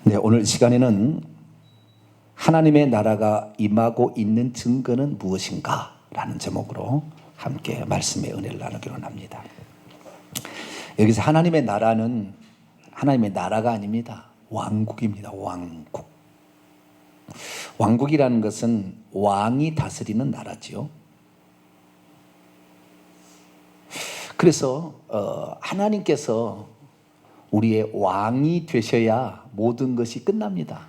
네, 오늘 시간에는 하나님의 나라가 임하고 있는 증거는 무엇인가? 라는 제목으로 함께 말씀의 은혜를 나누기로 합니다. 여기서 하나님의 나라는 하나님의 나라가 아닙니다. 왕국입니다. 왕국. 왕국이라는 것은 왕이 다스리는 나라지요. 그래서 하나님께서 우리의 왕이 되셔야 모든 것이 끝납니다.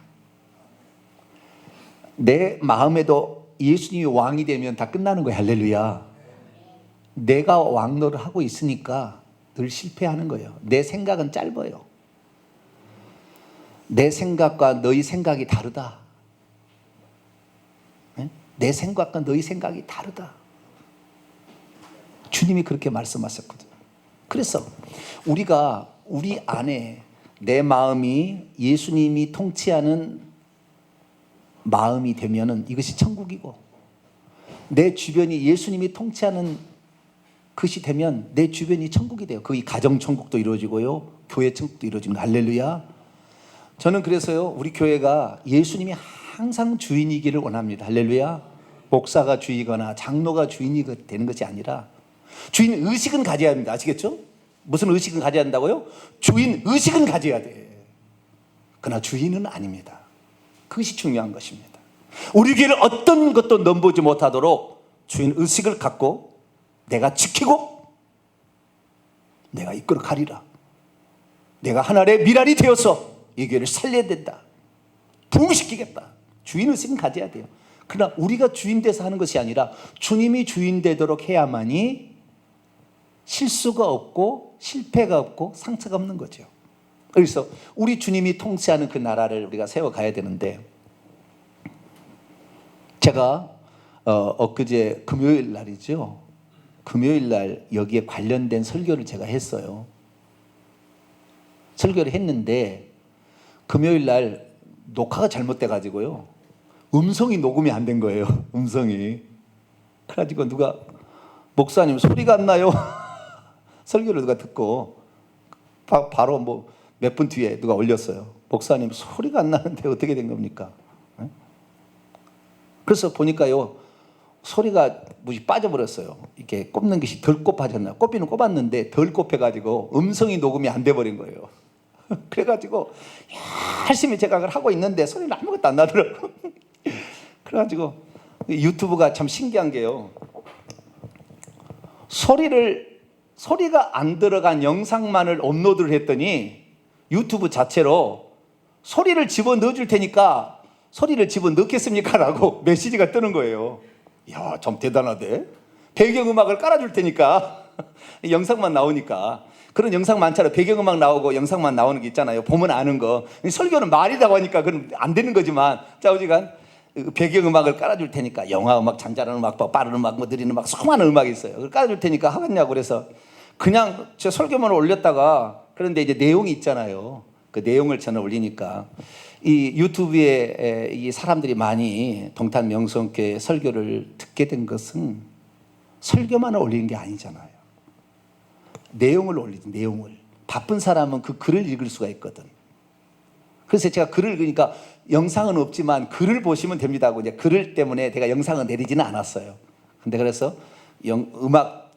내 마음에도 예수님이 왕이 되면 다 끝나는 거예요. 할렐루야. 내가 왕노를 하고 있으니까 늘 실패하는 거예요. 내 생각은 짧아요. 내 생각과 너희 생각이 다르다. 내 생각과 너희 생각이 다르다. 주님이 그렇게 말씀하셨거든요. 그래서 우리가 우리 안에 내 마음이 예수님이 통치하는 마음이 되면은 이것이 천국이고, 내 주변이 예수님이 통치하는 것이 되면 내 주변이 천국이 돼요. 거기 가정 천국도 이루어지고요, 교회 천국도 이루어지는 거. 할렐루야. 저는 그래서요, 우리 교회가 예수님이 항상 주인이기를 원합니다. 할렐루야. 목사가 주이거나 장로가 주인이 되는 것이 아니라 주인 의식은 가져야 합니다. 아시겠죠? 무슨 의식은 가져야 한다고요? 주인 의식은 가져야 돼. 그러나 주인은 아닙니다. 그것이 중요한 것입니다. 우리 교회를 어떤 것도 넘보지 못하도록 주인 의식을 갖고 내가 지키고 내가 이끌어 가리라. 내가 하나님의 미랄이 되어서 이 교회를 살려야 된다. 부흥시키겠다. 주인 의식은 가져야 돼요. 그러나 우리가 주인 돼서 하는 것이 아니라 주님이 주인 되도록 해야만이 실수가 없고 실패가 없고 상처가 없는 거죠. 그래서 우리 주님이 통치하는 그 나라를 우리가 세워가야 되는데, 제가 엊그제 금요일 날이죠. 금요일 날 여기에 관련된 설교를 제가 했어요. 설교를 했는데 금요일 날 녹화가 잘못돼 가지고요, 음성이 녹음이 안 된 거예요. 음성이. 그래가지고 누가 목사님 소리가 안 나요. 설교를 누가 듣고 바로 뭐 몇 분 뒤에 누가 올렸어요. 목사님 소리가 안 나는데 어떻게 된 겁니까? 그래서 보니까요, 소리가 무지 빠져버렸어요. 이렇게 꼽는 것이 덜 꼽아졌나. 꼽기는 꼽았는데 덜 꼽혀가지고 음성이 녹음이 안 돼버린 거예요. 그래가지고 열심히 제가 그걸 하고 있는데 소리는 아무것도 안 나더라고요. 그래가지고 유튜브가 참 신기한 게요, 소리가 안 들어간 영상만을 업로드를 했더니 유튜브 자체로 소리를 집어넣어 줄 테니까 소리를 집어넣겠습니까? 라고 메시지가 뜨는 거예요. 이야, 좀 대단하대. 배경음악을 깔아줄 테니까 영상만 나오니까. 그런 영상 많잖아요. 배경음악 나오고 영상만 나오는 게 있잖아요. 보면 아는 거. 설교는 말이라고 하니까 그건 안 되는 거지만, 자, 어지간 배경음악을 깔아줄 테니까, 영화음악, 잔잔한 음악, 빠른 음악, 뭐 느린 음악, 수많은 음악이 있어요. 그걸 깔아줄 테니까 하겠냐고 그래서 그냥 제 설교만 올렸다가, 그런데 이제 내용이 있잖아요. 그 내용을 저는 올리니까 이 유튜브에 이 사람들이 많이 동탄 명성교회 설교를 듣게 된 것은 설교만 올리는 게 아니잖아요. 내용을 올리지, 내용을. 바쁜 사람은 그 글을 읽을 수가 있거든. 그래서 제가 글을 읽으니까 영상은 없지만 글을 보시면 됩니다 하고, 이제 글 때문에 제가 영상을 내리지는 않았어요. 근데 그래서 음악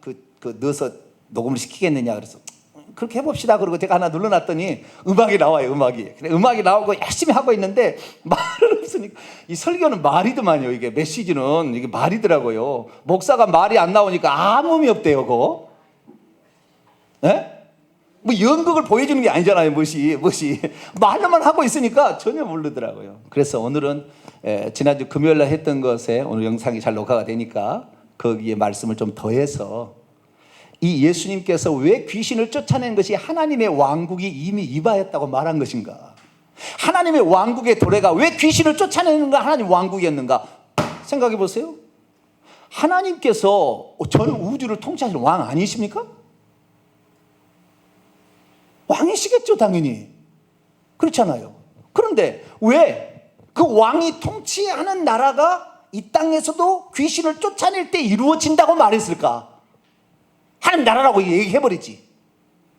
넣어서 녹음을 시키겠느냐 그래서 그렇게 해봅시다. 그러고 제가 하나 눌러놨더니 음악이 나와요. 음악이 나오고 열심히 하고 있는데 말은 없으니까, 이 설교는 말이더만요. 이게 메시지는 이게 말이더라고요. 목사가 말이 안 나오니까 아무 의미 없대요. 그거. 예? 뭐 연극을 보여주는 게 아니잖아요. 무엇이 말로만 하고 있으니까 전혀 모르더라고요. 그래서 오늘은 지난주 금요일 날 했던 것에 오늘 영상이 잘 녹화가 되니까 거기에 말씀을 좀 더해서, 이 예수님께서 왜 귀신을 쫓아낸 것이 하나님의 왕국이 이미 임하였다고 말한 것인가? 하나님의 왕국의 도래가 왜 귀신을 쫓아내는가? 하나님 왕국이었는가? 생각해 보세요. 하나님께서 전 우주를 통치하시는 왕 아니십니까? 왕이시겠죠, 당연히. 그렇잖아요. 그런데 왜 그 왕이 통치하는 나라가 이 땅에서도 귀신을 쫓아낼 때 이루어진다고 말했을까? 하나님 나라라고 얘기해버리지.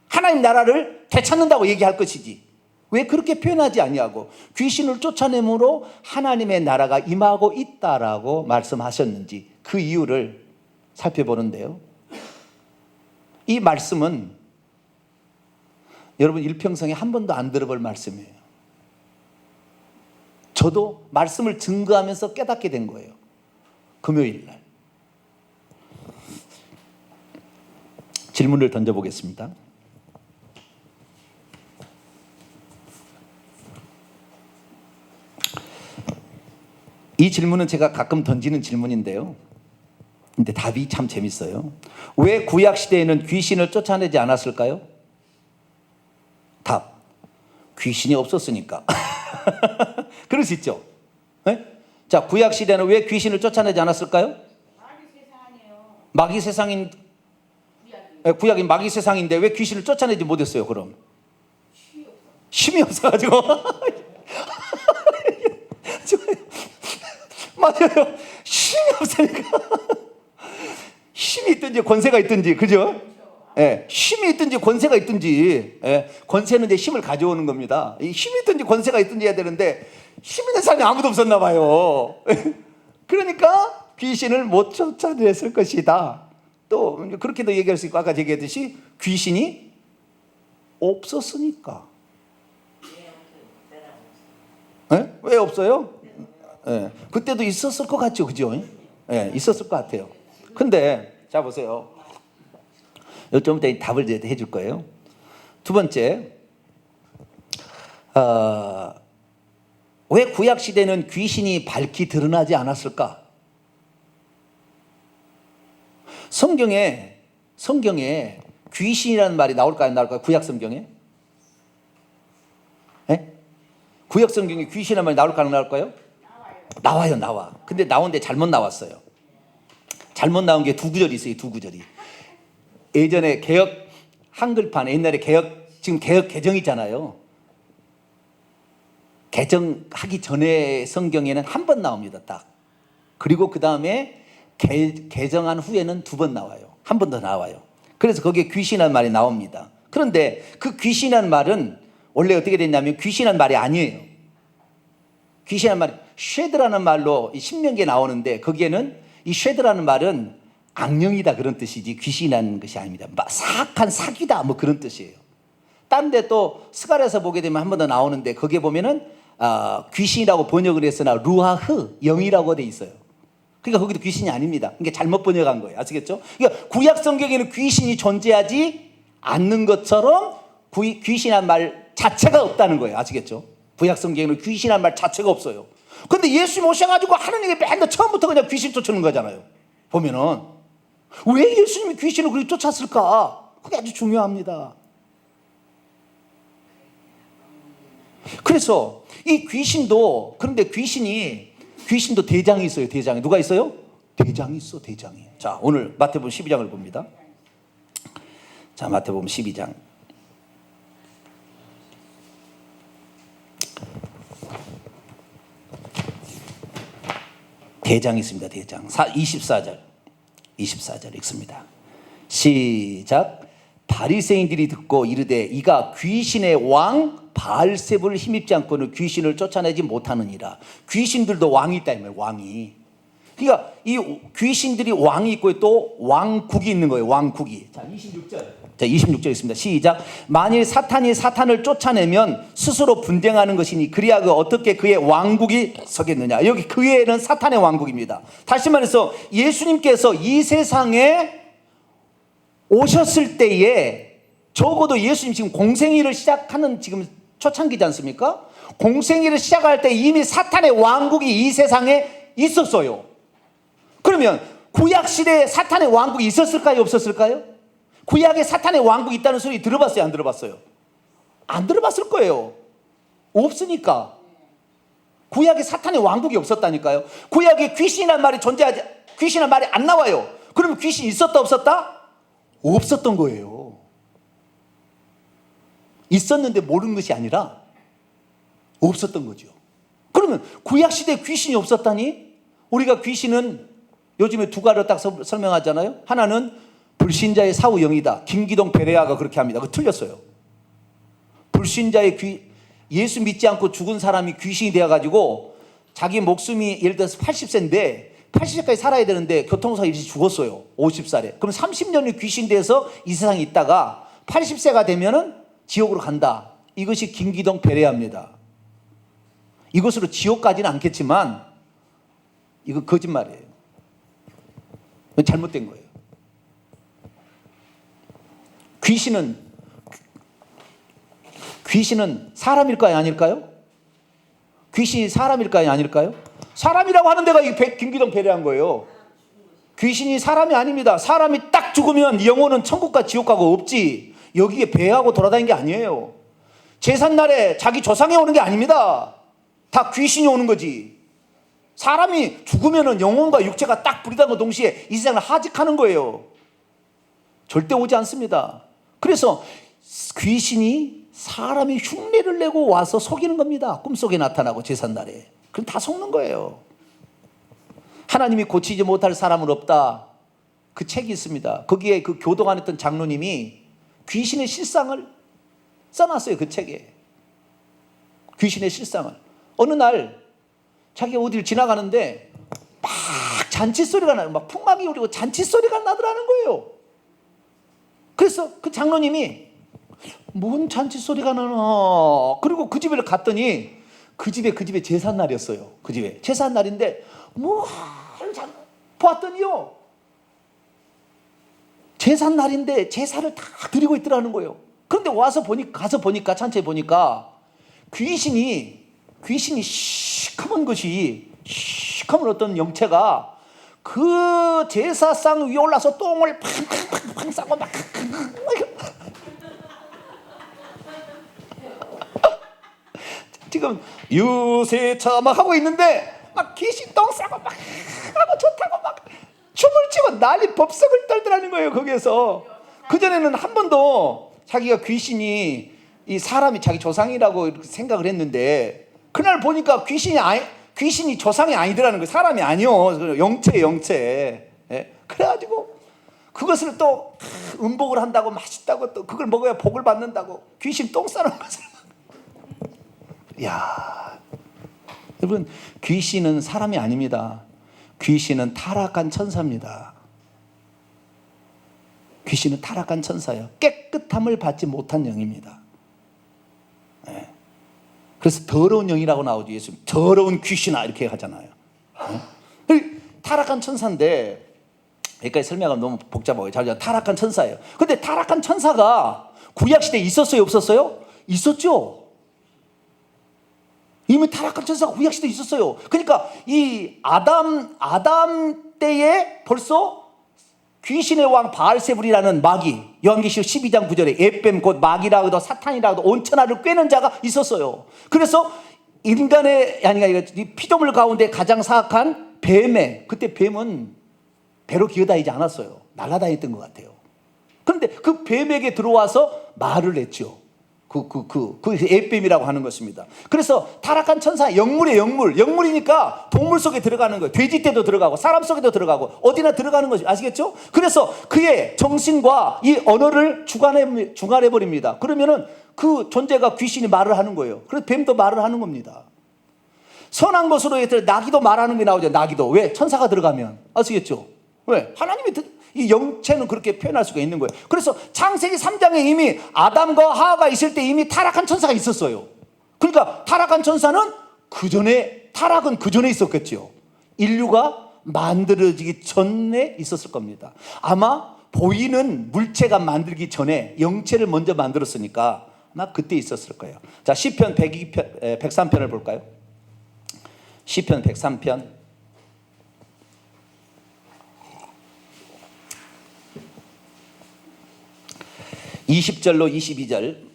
하나님 나라를 되찾는다고 얘기할 것이지. 왜 그렇게 표현하지 아니하고 귀신을 쫓아내므로 하나님의 나라가 임하고 있다라고 말씀하셨는지 그 이유를 살펴보는데요. 이 말씀은 여러분 일평생에 한 번도 안 들어볼 말씀이에요. 저도 말씀을 증거하면서 깨닫게 된 거예요. 금요일 날. 질문을 던져보겠습니다. 이 질문은 제가 가끔 던지는 질문인데요. 근데 답이 참 재밌어요. 왜 구약 시대에는 귀신을 쫓아내지 않았을까요? 답. 귀신이 없었으니까. 그럴 수 있죠. 네? 자, 구약 시대는 왜 귀신을 쫓아내지 않았을까요? 마귀 세상인 구약인 마귀 세상인데 왜 귀신을 쫓아내지 못했어요? 그럼 힘이 없어가지고. 맞아요. 힘이 없으니까. 힘이 있든지 권세가 있든지, 그죠? 예, 힘이 있든지 권세가 있든지, 예, 권세는 이제 힘을 가져오는 겁니다. 이 힘이 있든지 권세가 있든지 해야 되는데 힘 있는 사람이 아무도 없었나 봐요. 그러니까 귀신을 못 쫓아냈을 것이다. 또 그렇게도 얘기할 수 있고, 아까 얘기했듯이 귀신이 없었으니까. 예? 왜 없어요? 예, 그때도 있었을 것 같죠, 그죠? 예, 있었을 것 같아요. 근데 자 보세요. 좀 이따 답을 해줄 거예요. 두 번째, 왜 구약 시대는 귀신이 밝히 드러나지 않았을까? 성경에 귀신이라는 말이 나올까요, 안 나올까요? 구약 성경에? 예? 구약 성경에 귀신이라는 말이 나올까요, 안 나올까요? 나와요. 근데 나오는데 잘못 나왔어요. 잘못 나온 게 두 구절이 있어요. 두 구절이. 예전에 개혁 한글판, 옛날에 지금 개혁 개정이잖아요. 개정하기 전에 성경에는 한 번 나옵니다, 딱. 그리고 그 다음에 개정한 후에는 두 번 나와요. 한 번 더 나와요. 그래서 거기에 귀신이라는 말이 나옵니다. 그런데 그 귀신이라는 말은 원래 어떻게 됐냐면 귀신이라는 말이 아니에요. 귀신이라는 말이 쉐드라는 말로 신명기에 나오는데, 거기에는 이 쉐드라는 말은 악령이다 그런 뜻이지 귀신이라는 것이 아닙니다. 사악한 사기다 뭐 그런 뜻이에요. 딴 데 또 스가랴서 보게 되면 한 번 더 나오는데, 거기에 보면은 귀신이라고 번역을 했으나 루하흐, 영이라고 돼 있어요. 그러니까 거기도 귀신이 아닙니다. 그러니까 잘못 번역한 거예요. 아시겠죠? 그러니까 구약 성경에는 귀신이 존재하지 않는 것처럼 귀신이란 말 자체가 없다는 거예요. 아시겠죠? 구약 성경에는 귀신이란 말 자체가 없어요. 근데 예수님 오셔가지고 하느님이 맨날 처음부터 그냥 귀신 쫓는 거잖아요. 보면은 왜 예수님이 귀신을 그렇게 쫓았을까? 그게 아주 중요합니다. 그래서 이 귀신도, 그런데 귀신도 대장이 있어요. 대장이. 누가 있어요? 대장이 있어. 대장이. 자, 오늘 마태복음 12장을 봅니다. 자, 마태복음 12장. 대장이 있습니다. 대장. 24절 읽습니다. 시작. 바리새인들이 듣고 이르되 이가 귀신의 왕 바알세불을 힘입지 않고는 귀신을 쫓아내지 못하느니라. 귀신들도 왕이 있다 이 말이에요. 왕이. 그러니까 이 귀신들이 왕이 있고 또 왕국이 있는 거예요. 왕국이. 자, 26절 있습니다. 시작. 만일 사탄이 사탄을 쫓아내면 스스로 분쟁하는 것이니 그리야 어떻게 그의 왕국이 서겠느냐. 여기 그에는 사탄의 왕국입니다. 다시 말해서 예수님께서 이 세상에 오셨을 때에 적어도 예수님 지금 공생애를 시작하는 지금 초창기지 않습니까? 공생애를 시작할 때 이미 사탄의 왕국이 이 세상에 있었어요. 그러면 구약 시대에 사탄의 왕국이 있었을까요? 없었을까요? 구약에 사탄의 왕국이 있다는 소리 들어봤어요? 안 들어봤어요? 안 들어봤을 거예요. 없으니까. 구약에 사탄의 왕국이 없었다니까요. 구약에 귀신이라는 말이 귀신이라는 말이 안 나와요. 그러면 귀신이 있었다 없었다? 없었던 거예요. 있었는데 모르는 것이 아니라 없었던 거죠. 그러면 구약 시대에 귀신이 없었다니? 우리가 귀신은 요즘에 두 가지로 딱 설명하잖아요. 하나는 불신자의 사후영이다. 김기동 베레아가 그렇게 합니다. 그거 틀렸어요. 불신자의 예수 믿지 않고 죽은 사람이 귀신이 되어가지고 자기 목숨이 예를 들어서 80세인데 80세까지 살아야 되는데 교통사고 일시 죽었어요. 50살에. 그럼 30년이 귀신 돼서 이 세상에 있다가 80세가 되면은 지옥으로 간다. 이것이 김기동 베레아입니다. 이것으로 지옥 가지는 않겠지만 이거 거짓말이에요. 잘못된 거예요. 귀신은 사람일까요? 아닐까요? 귀신이 사람일까요? 아닐까요? 사람이라고 하는 데가 김기동 베레아인 거예요. 귀신이 사람이 아닙니다. 사람이 딱 죽으면 영혼은 천국과 지옥 가고 없지. 여기에 배하고 돌아다니는 게 아니에요. 제삿날에 자기 조상이 오는 게 아닙니다. 다 귀신이 오는 거지. 사람이 죽으면 영혼과 육체가 딱 부딪히는 동시에 이 세상을 하직하는 거예요. 절대 오지 않습니다. 그래서 귀신이 사람이 흉내를 내고 와서 속이는 겁니다. 꿈속에 나타나고 제삿날에. 그럼 다 속는 거예요. 하나님이 고치지 못할 사람은 없다. 그 책이 있습니다. 거기에 그 교도관했던 장로님이 귀신의 실상을 써놨어요. 그 책에. 귀신의 실상을. 어느 날 자기가 어디를 지나가는데 막 잔치 소리가 나요. 막 풍막이 울리고 잔치 소리가 나더라는 거예요. 그래서 그 장로님이 뭔 잔치 소리가 나나. 그리고 그 집에 갔더니 그 집에 제삿날이었어요. 그 집에 제삿날인데 뭐 보았더니요, 제삿날인데 제사를 다 드리고 있더라는 거예요. 그런데 가서 보니까 잔치에 보니까 귀신이 시커먼 시커먼 어떤 영체가 그 제사상 위에 올라서 똥을 팡팡팡팡 싸고 막 지금 유세차 막 하고 있는데 막 귀신 똥 싸고 막 하고 좋다고 막 춤을 추고 난리 법석을 떨더라는 거예요. 거기에서 그전에는 한 번도 자기가 귀신이 이 사람이 자기 조상이라고 생각을 했는데 그날 보니까 귀신이 조상이 아니더라는 거예요. 사람이 아니요. 영체. 예? 그래가지고 그것을 또 음복을 한다고 맛있다고 또 그걸 먹어야 복을 받는다고 귀신 똥 싸는 것을. 야, 여러분, 귀신은 사람이 아닙니다. 귀신은 타락한 천사입니다. 귀신은 타락한 천사예요. 깨끗함을 받지 못한 영입니다. 네. 그래서 더러운 영이라고 나오죠. 예수님 더러운 귀신아 이렇게 하잖아요. 네? 타락한 천사인데 여기까지 설명하면 너무 복잡하고요. 타락한 천사예요. 근데 타락한 천사가 구약시대에 있었어요? 없었어요? 있었죠. 이미 타락한 천사가 구약시대에 있었어요. 그러니까 이 아담 때에 벌써 귀신의 왕 바알세불이라는 마귀, 요한계시록 12장 9절에 에뱀 곧 마귀라고 해도 사탄이라고 해도 온천하를 꿰는 자가 있었어요. 그래서 인간의 피조물 가운데 가장 사악한 그때 뱀은 배로 기어다니지 않았어요. 날아다녔던 것 같아요. 그런데 그 뱀에게 들어와서 말을 했죠. 에뱀이라고 하는 것입니다. 그래서 타락한 천사, 영물이니까 동물 속에 들어가는 거예요. 돼지 떼도 들어가고 사람 속에도 들어가고 어디나 들어가는 거죠. 아시겠죠? 그래서 그의 정신과 이 언어를 중간해 버립니다. 그러면은 그 존재가 귀신이 말을 하는 거예요. 그래서 뱀도 말을 하는 겁니다. 선한 것으로 나귀도 말하는 게 나오죠. 나귀도. 왜? 천사가 들어가면. 아시겠죠? 왜? 하나님이 이 영체는 그렇게 표현할 수가 있는 거예요. 그래서 창세기 3장에 이미 아담과 하와가 있을 때 이미 타락한 천사가 있었어요. 그러니까 타락한 천사는 타락은 그 전에 있었겠죠. 인류가 만들어지기 전에 있었을 겁니다. 아마 보이는 물체가 만들기 전에 영체를 먼저 만들었으니까 아마 그때 있었을 거예요. 자, 시편 103편을 볼까요? 시편 103편 20절로 22절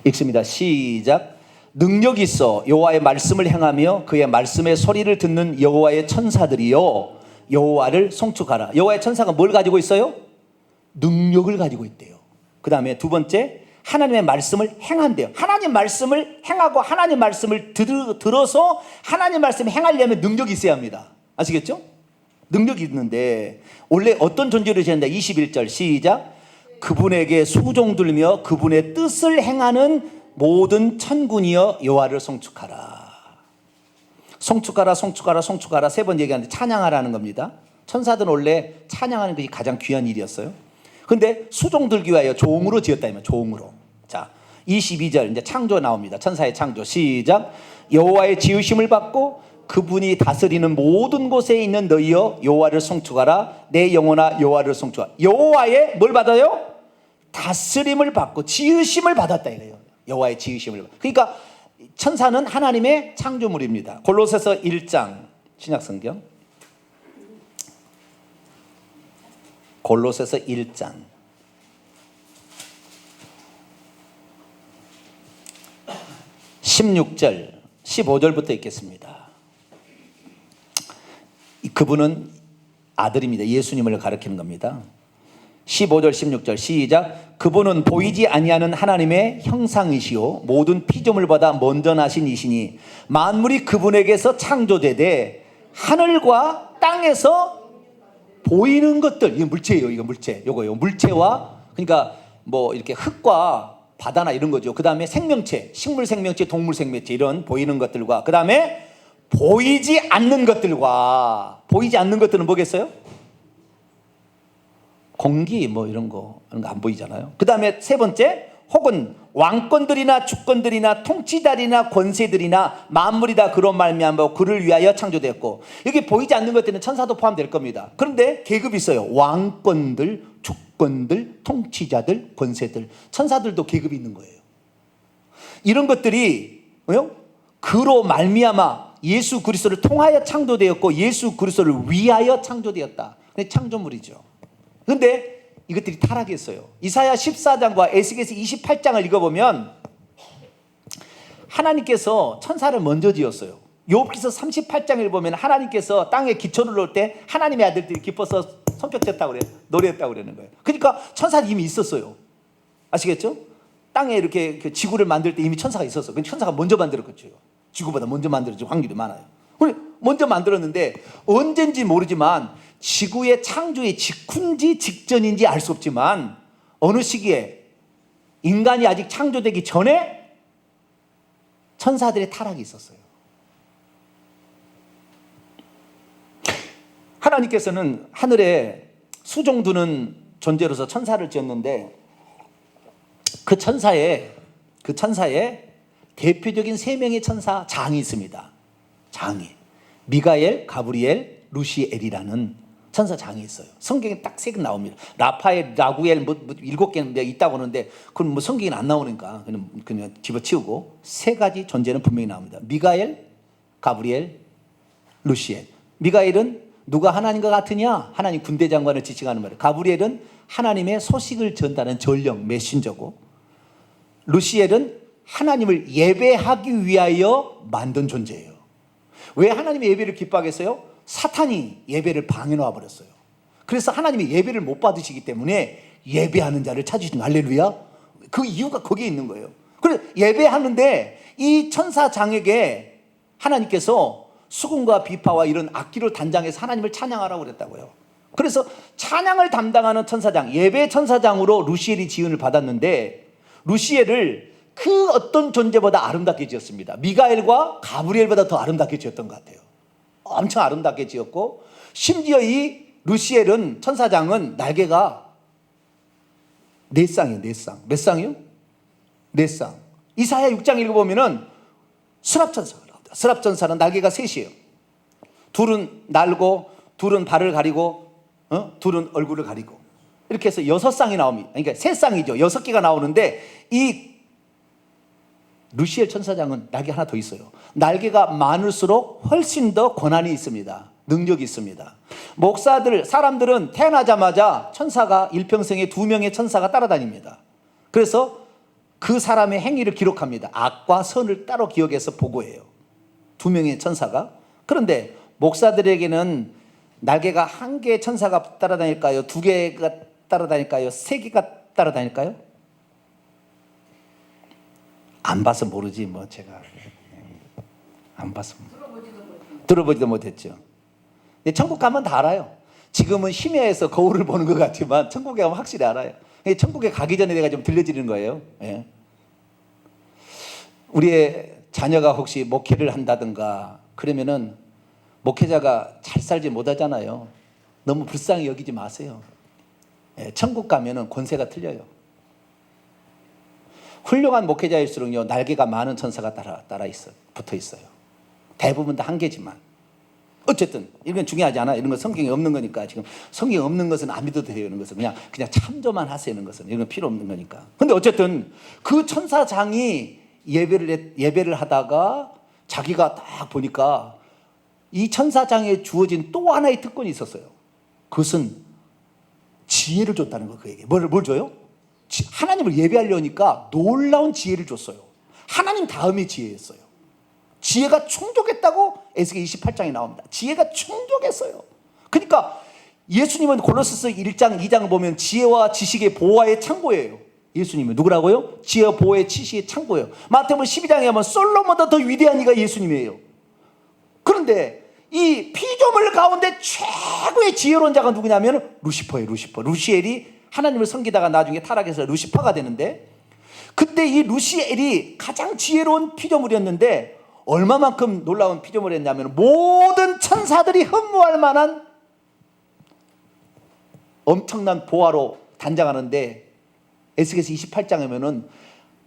읽습니다. 시작. 능력 있어 여호와의 말씀을 행하며 그의 말씀의 소리를 듣는 여호와의 천사들이요 여호와를 송축하라. 여호와의 천사가 뭘 가지고 있어요? 능력을 가지고 있대요. 그 다음에 두 번째, 하나님의 말씀을 행한대요. 하나님 말씀을 행하고 하나님 말씀을 들어서 하나님 말씀을 행하려면 능력이 있어야 합니다. 아시겠죠? 능력이 있는데 원래 어떤 존재로 지었는데 21절 시작. 그분에게 수종들며 그분의 뜻을 행하는 모든 천군이여 여호와를 송축하라. 송축하라 송축하라 송축하라 세 번 얘기하는데 찬양하라는 겁니다. 천사들은 원래 찬양하는 것이 가장 귀한 일이었어요. 근데 수종 들기 위하여 종으로 지었다면 종으로. 자 22절 이제 창조 나옵니다. 천사의 창조 시작. 여호와의 지으심을 받고 그분이 다스리는 모든 곳에 있는 너희여 여호와를 송축하라. 내 영혼아 여호와를 송축하라. 여호와의 뭘 받아요? 다스림을 받고 지으심을 받았다 이거예요. 여호와의 지으심을. 그러니까 천사는 하나님의 창조물입니다. 골로새서 1장 신약성경 골로새서 1장 16절 15절부터 읽겠습니다. 그분은 아들입니다. 예수님을 가리키는 겁니다. 15절 16절 시작. 그분은 보이지 아니하는 하나님의 형상이시요 모든 피조물보다 먼저 나신 이시니 만물이 그분에게서 창조되되 하늘과 땅에서 보이는 것들, 이거 물체예요. 이거 물체. 요거요. 물체와 그러니까 뭐 이렇게 흙과 바다나 이런 거죠. 그다음에 생명체, 식물 생명체, 동물 생명체 이런 보이는 것들과 그다음에 보이지 않는 것들과 보이지 않는 것들은 뭐겠어요? 공기 뭐 이런 거 안 보이잖아요. 그 다음에 세 번째 혹은 왕권들이나 주권들이나 통치자리나 권세들이나 만물이 다 그런 말미암아 그를 위하여 창조되었고 여기 보이지 않는 것들은 천사도 포함될 겁니다. 그런데 계급이 있어요. 왕권들, 주권들, 통치자들, 권세들 천사들도 계급이 있는 거예요. 이런 것들이 그로 말미암아 예수 그리스도를 통하여 창조되었고 예수 그리스도를 위하여 창조되었다. 창조물이죠. 그런데 이것들이 타락했어요. 이사야 14장과 에스겔서 28장을 읽어보면 하나님께서 천사를 먼저 지었어요. 욥기서 38장을 보면 하나님께서 땅에 기초를 놓을 때 하나님의 아들들이 기뻐서 손뼉쳤다고 그래요. 노래했다고 그러는 거예요. 그러니까 천사는 이미 있었어요. 아시겠죠? 땅에 이렇게 지구를 만들 때 이미 천사가 있었어요. 천사가 먼저 만들었겠죠. 지구보다 먼저 만들어질 확률이 많아요. 먼저 만들었는데 언젠지 모르지만 지구의 창조의 직후인지 직전인지 알 수 없지만 어느 시기에 인간이 아직 창조되기 전에 천사들의 타락이 있었어요. 하나님께서는 하늘에 수종드는 존재로서 천사를 지었는데 그 천사에 대표적인 세 명의 천사 장이 있습니다. 장이 미가엘, 가브리엘, 루시엘이라는 천사 장이 있어요. 성경에 딱 세 개 나옵니다. 라파엘, 라구엘 뭐 7개는 있다고 하는데 그건 뭐 성경에 안 나오니까 그냥 집어치우고 세 가지 존재는 분명히 나옵니다. 미가엘, 가브리엘, 루시엘. 미가엘은 누가 하나님과 같으냐? 하나님 군대 장관을 지칭하는 말이에요. 가브리엘은 하나님의 소식을 전달하는 전령, 메신저고 루시엘은 하나님을 예배하기 위하여 만든 존재예요. 왜 하나님의 예배를 기뻐하겠어요? 사탄이 예배를 방해놓아 버렸어요. 그래서 하나님의 예배를 못 받으시기 때문에 예배하는 자를 찾으신 할렐루야. 그 이유가 거기에 있는 거예요. 그래서 예배하는데 이 천사장에게 하나님께서 수금과 비파와 이런 악기로 단장해서 하나님을 찬양하라고 그랬다고요. 그래서 찬양을 담당하는 천사장, 예배 천사장으로 루시엘이 지은을 받았는데 루시엘을 그 어떤 존재보다 아름답게 지었습니다. 미가엘과 가브리엘보다 더 아름답게 지었던 것 같아요. 엄청 아름답게 지었고 심지어 이 루시엘은 천사장은 날개가 4쌍이에요. 4쌍. 몇 쌍이요? 4쌍. 이사야 6장 읽어보면은 수납천사가 나옵니다. 수납천사는 날개가 3이에요. 둘은 날고 둘은 발을 가리고 둘은 얼굴을 가리고 이렇게 해서 6쌍이 나옵니다. 그러니까 3쌍이죠. 6개가 나오는데 이 루시엘 천사장은 날개 하나 더 있어요. 날개가 많을수록 훨씬 더 권한이 있습니다. 능력이 있습니다. 목사들, 사람들은 태어나자마자 천사가 일평생에 2명의 천사가 따라다닙니다. 그래서 그 사람의 행위를 기록합니다. 악과 선을 따로 기억해서 보고해요. 2명의 천사가. 그런데 목사들에게는 날개가 1개의 천사가 따라다닐까요? 2개가 따라다닐까요? 3개가 따라다닐까요? 안 봐서 모르지 뭐 제가 안 봐서 들어보지도 못했죠. 천국 가면 다 알아요. 지금은 심야에서 거울을 보는 것 같지만 천국에 가면 확실히 알아요. 천국에 가기 전에 내가 좀 들려드리는 거예요. 예. 우리의 자녀가 혹시 목회를 한다든가 그러면은 목회자가 잘 살지 못하잖아요. 너무 불쌍히 여기지 마세요. 예, 천국 가면은 권세가 틀려요. 훌륭한 목회자일수록요, 날개가 많은 천사가 따라 있어요. 붙어 있어요. 대부분 다 한 개지만. 어쨌든 이건 중요하지 않아. 이런 건 성경에 없는 거니까. 지금 성경에 없는 것은 안 믿어도 돼요. 이런 것은 그냥 참조만 하세요. 이런 것은 이런 건 필요 없는 거니까. 근데 어쨌든 그 천사장이 예배를 하다가 자기가 딱 보니까 이 천사장에 주어진 또 하나의 특권이 있었어요. 그것은 지혜를 줬다는 거. 그에게 뭘 줘요? 하나님을 예배하려니까 놀라운 지혜를 줬어요. 하나님 다음이 지혜였어요. 지혜가 충족했다고 에스겔 28장에 나옵니다. 지혜가 충족했어요. 그러니까 예수님은 골로새서 1장 2장을 보면 지혜와 지식의 보화의 창고예요. 예수님은 누구라고요? 지혜와 보화의 지식의 창고예요. 마태복음 12장에 보면 솔로몬보다 더 위대한 이가 예수님이에요. 그런데 이 피조물 가운데 최고의 지혜로운 자가 누구냐면 루시퍼예요. 루시엘이 하나님을 섬기다가 나중에 타락해서 루시퍼가 되는데, 그때 이 루시엘이 가장 지혜로운 피조물이었는데 얼마만큼 놀라운 피조물이었냐면 모든 천사들이 흠모할 만한 엄청난 보화로 단장하는데, 에스겔서 28장에 보면은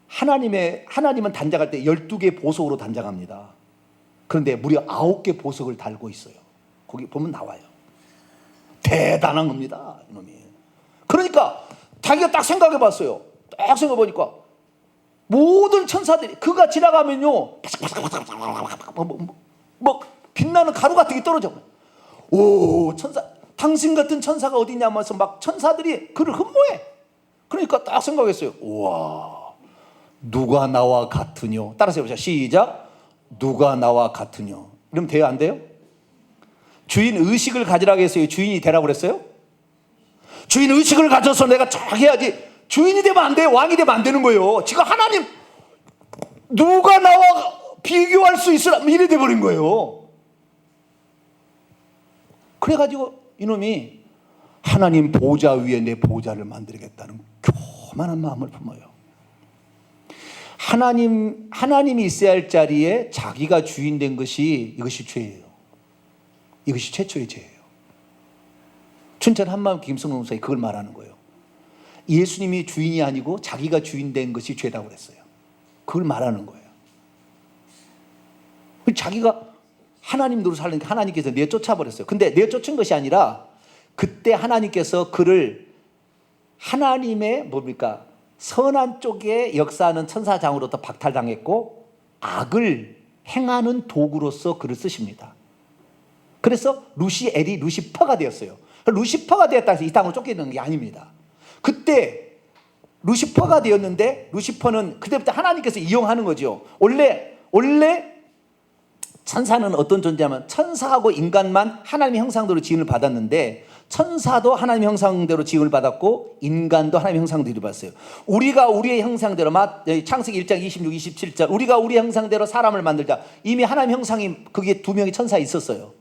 하나님은 단장할 때 12개 보석으로 단장합니다. 그런데 무려 9개 보석을 달고 있어요. 거기 보면 나와요. 대단한 겁니다, 이놈이. 그러니까 자기가 딱 생각해 봤어요. 딱 생각해 보니까 모든 천사들이 그가 지나가면요, 뭐 빛나는 가루 같은 게 떨어져. 오, 당신 같은 천사가 어디 있냐면서 막 천사들이 그를 흠모해. 그러니까 딱 생각했어요. 우와, 누가 나와 같으뇨. 따라서 해보자. 시작. 누가 나와 같으뇨. 이러면 돼요, 안 돼요? 주인 의식을 가지라고 했어요? 주인이 되라고 그랬어요? 주인 의식을 가져서 내가 쫙 해야지. 주인이 되면 안 돼요. 왕이 되면 안 되는 거예요. 지금 하나님 누가 나와 비교할 수 있으라 이래 돼버린 거예요. 그래가지고 이놈이 하나님 보좌 위에 내 보좌를 만들겠다는 교만한 마음을 품어요. 하나님이 있어야 할 자리에 자기가 주인 된 이것이 죄예요. 이것이 최초의 죄예요. 춘천 한마음 김성동 목사님 그걸 말하는 거예요. 예수님이 주인이 아니고 자기가 주인 된 것이 죄라고 그랬어요. 그걸 말하는 거예요. 자기가 하나님으로 살려니까 하나님께서 내쫓아버렸어요. 근데 내쫓은 것이 아니라 그때 하나님께서 그를 하나님의 선한 쪽에 역사하는 천사장으로부터 박탈당했고 악을 행하는 도구로서 그를 쓰십니다. 그래서 루시엘이 루시퍼가 되었어요. 루시퍼가 되었다 해서 이 땅으로 쫓겨나는 게 아닙니다. 그때 루시퍼가 되었는데, 루시퍼는 그때부터 하나님께서 이용하는 거죠. 원래 천사는 어떤 존재냐면 천사하고 인간만 하나님의 형상대로 지음을 받았는데, 천사도 하나님의 형상대로 지음을 받았고 인간도 하나님의 형상대로 받았어요. 우리가 우리의 형상대로, 창세기 1장 26, 27절 우리가 우리의 형상대로 사람을 만들자. 이미 하나님의 형상이 그게 2명의 천사 있었어요.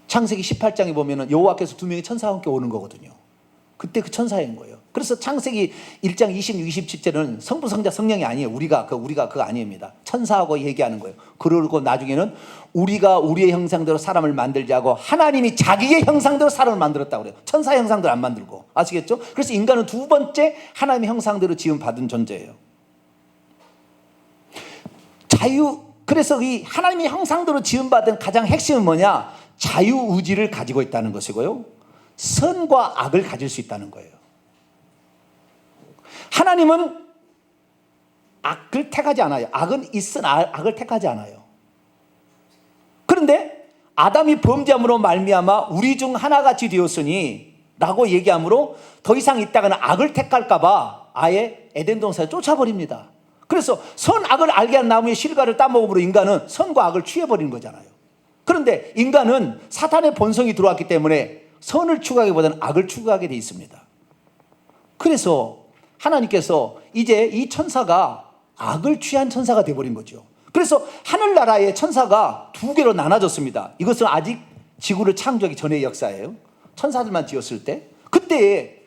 창세기 18장에 보면은 여호와께서 2명의 천사와 함께 오는 거거든요. 그때 그 천사인 거예요. 그래서 창세기 1장 26, 27절은 성부, 성자, 성령이 아니에요. 우리가 그거 아닙니다. 천사하고 얘기하는 거예요. 그러고 나중에는 우리가 우리의 형상대로 사람을 만들자고 하나님이 자기의 형상대로 사람을 만들었다고 그래요. 천사 형상대로 안 만들고. 아시겠죠? 그래서 인간은 두 번째 하나님의 형상대로 지음 받은 존재예요. 그래서 이 하나님의 형상대로 지음 받은 가장 핵심은 뭐냐? 자유의지를 가지고 있다는 것이고요, 선과 악을 가질 수 있다는 거예요. 하나님은 악을 택하지 않아요. 악은 있으나 악을 택하지 않아요. 그런데 아담이 범죄함으로 말미암아 우리 중 하나같이 되었으니 라고 얘기함으로 더 이상 있다가는 악을 택할까 봐 아예 에덴 동산에 쫓아버립니다. 그래서 선악을 알게 한 나무의 실과를 따먹음으로 인간은 선과 악을 취해버린 거잖아요. 그런데 인간은 사탄의 본성이 들어왔기 때문에 선을 추구하기보다는 악을 추구하게 돼 있습니다. 그래서 하나님께서 이제 이 천사가 악을 취한 천사가 되어버린 거죠. 그래서 하늘나라의 천사가 두 개로 나눠졌습니다. 이것은 아직 지구를 창조하기 전의 역사예요. 천사들만 지었을 때. 그때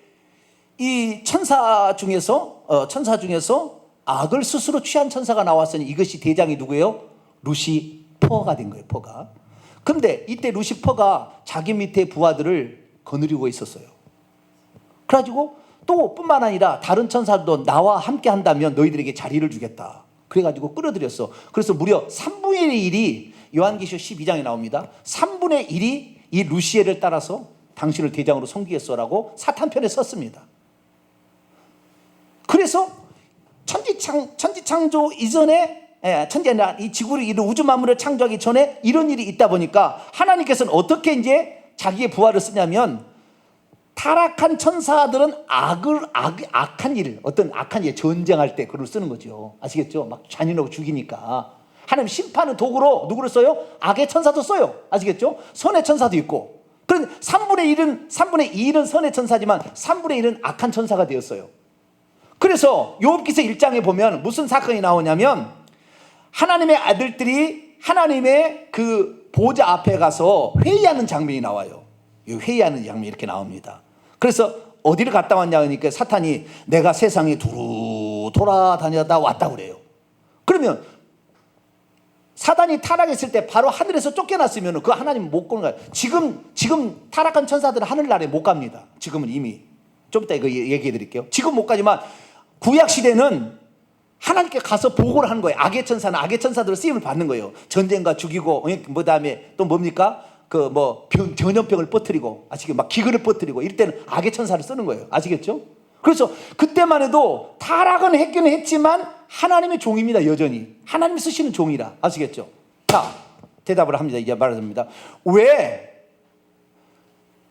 이 천사 중에서 악을 스스로 취한 천사가 나왔으니 이것이 대장이 누구예요? 루시퍼가 된 거예요. 퍼가. 그런데 이때 루시퍼가 자기 밑에 부하들을 거느리고 있었어요. 그래가지고 또 뿐만 아니라 다른 천사도 나와 함께 한다면 너희들에게 자리를 주겠다. 그래가지고 끌어들였어. 그래서 무려 3분의 1이 요한계시록 12장에 나옵니다. 3분의 1이 이 루시엘을 따라서 당신을 대장으로 섬기겠소라고 사탄 편에 섰습니다. 그래서 천지창조 이전에, 천지 아니라 이 지구를 이룬 우주 만물을 창조하기 전에 이런 일이 있다 보니까 하나님께서는 어떻게 이제 자기의 부하를 쓰냐면, 타락한 천사들은 악한 일, 어떤 악한 일, 전쟁할 때 그걸 쓰는 거죠. 아시겠죠? 막 잔인하고 죽이니까. 하나님 심판은 도구로 누구를 써요? 악의 천사도 써요. 아시겠죠? 선의 천사도 있고. 그런 3분의 2는 선의 천사지만 3분의 1은 악한 천사가 되었어요. 그래서 욥기서 1장에 보면 무슨 사건이 나오냐면, 하나님의 아들들이 하나님의 그 보좌 앞에 가서 회의하는 장면이 나와요. 회의하는 장면이 이렇게 나옵니다. 그래서 어디를 갔다 왔냐 하니까 사탄이 내가 세상에 두루 돌아다니다 왔다 그래요. 그러면 사단이 타락했을 때 바로 하늘에서 쫓겨났으면 그 하나님 못 가는 거예요. 지금 타락한 천사들은 하늘나라에 못 갑니다. 지금은 이미. 좀 이따 이거 얘기해 드릴게요. 지금 못 가지만 구약시대는 하나님께 가서 보고를 하는 거예요. 악의 천사는 악의 천사들을 쓰임을 받는 거예요. 전쟁과 죽이고, 뭐 다음에 또 뭡니까? 전염병을 퍼뜨리고, 아시겠죠? 막 기근을 퍼뜨리고, 이럴 때는 악의 천사를 쓰는 거예요. 아시겠죠? 그래서 그때만 해도 타락은 했기는 했지만 하나님의 종입니다. 여전히 하나님이 쓰시는 종이라. 아시겠죠? 자, 대답을 합니다. 이제 말합니다. 왜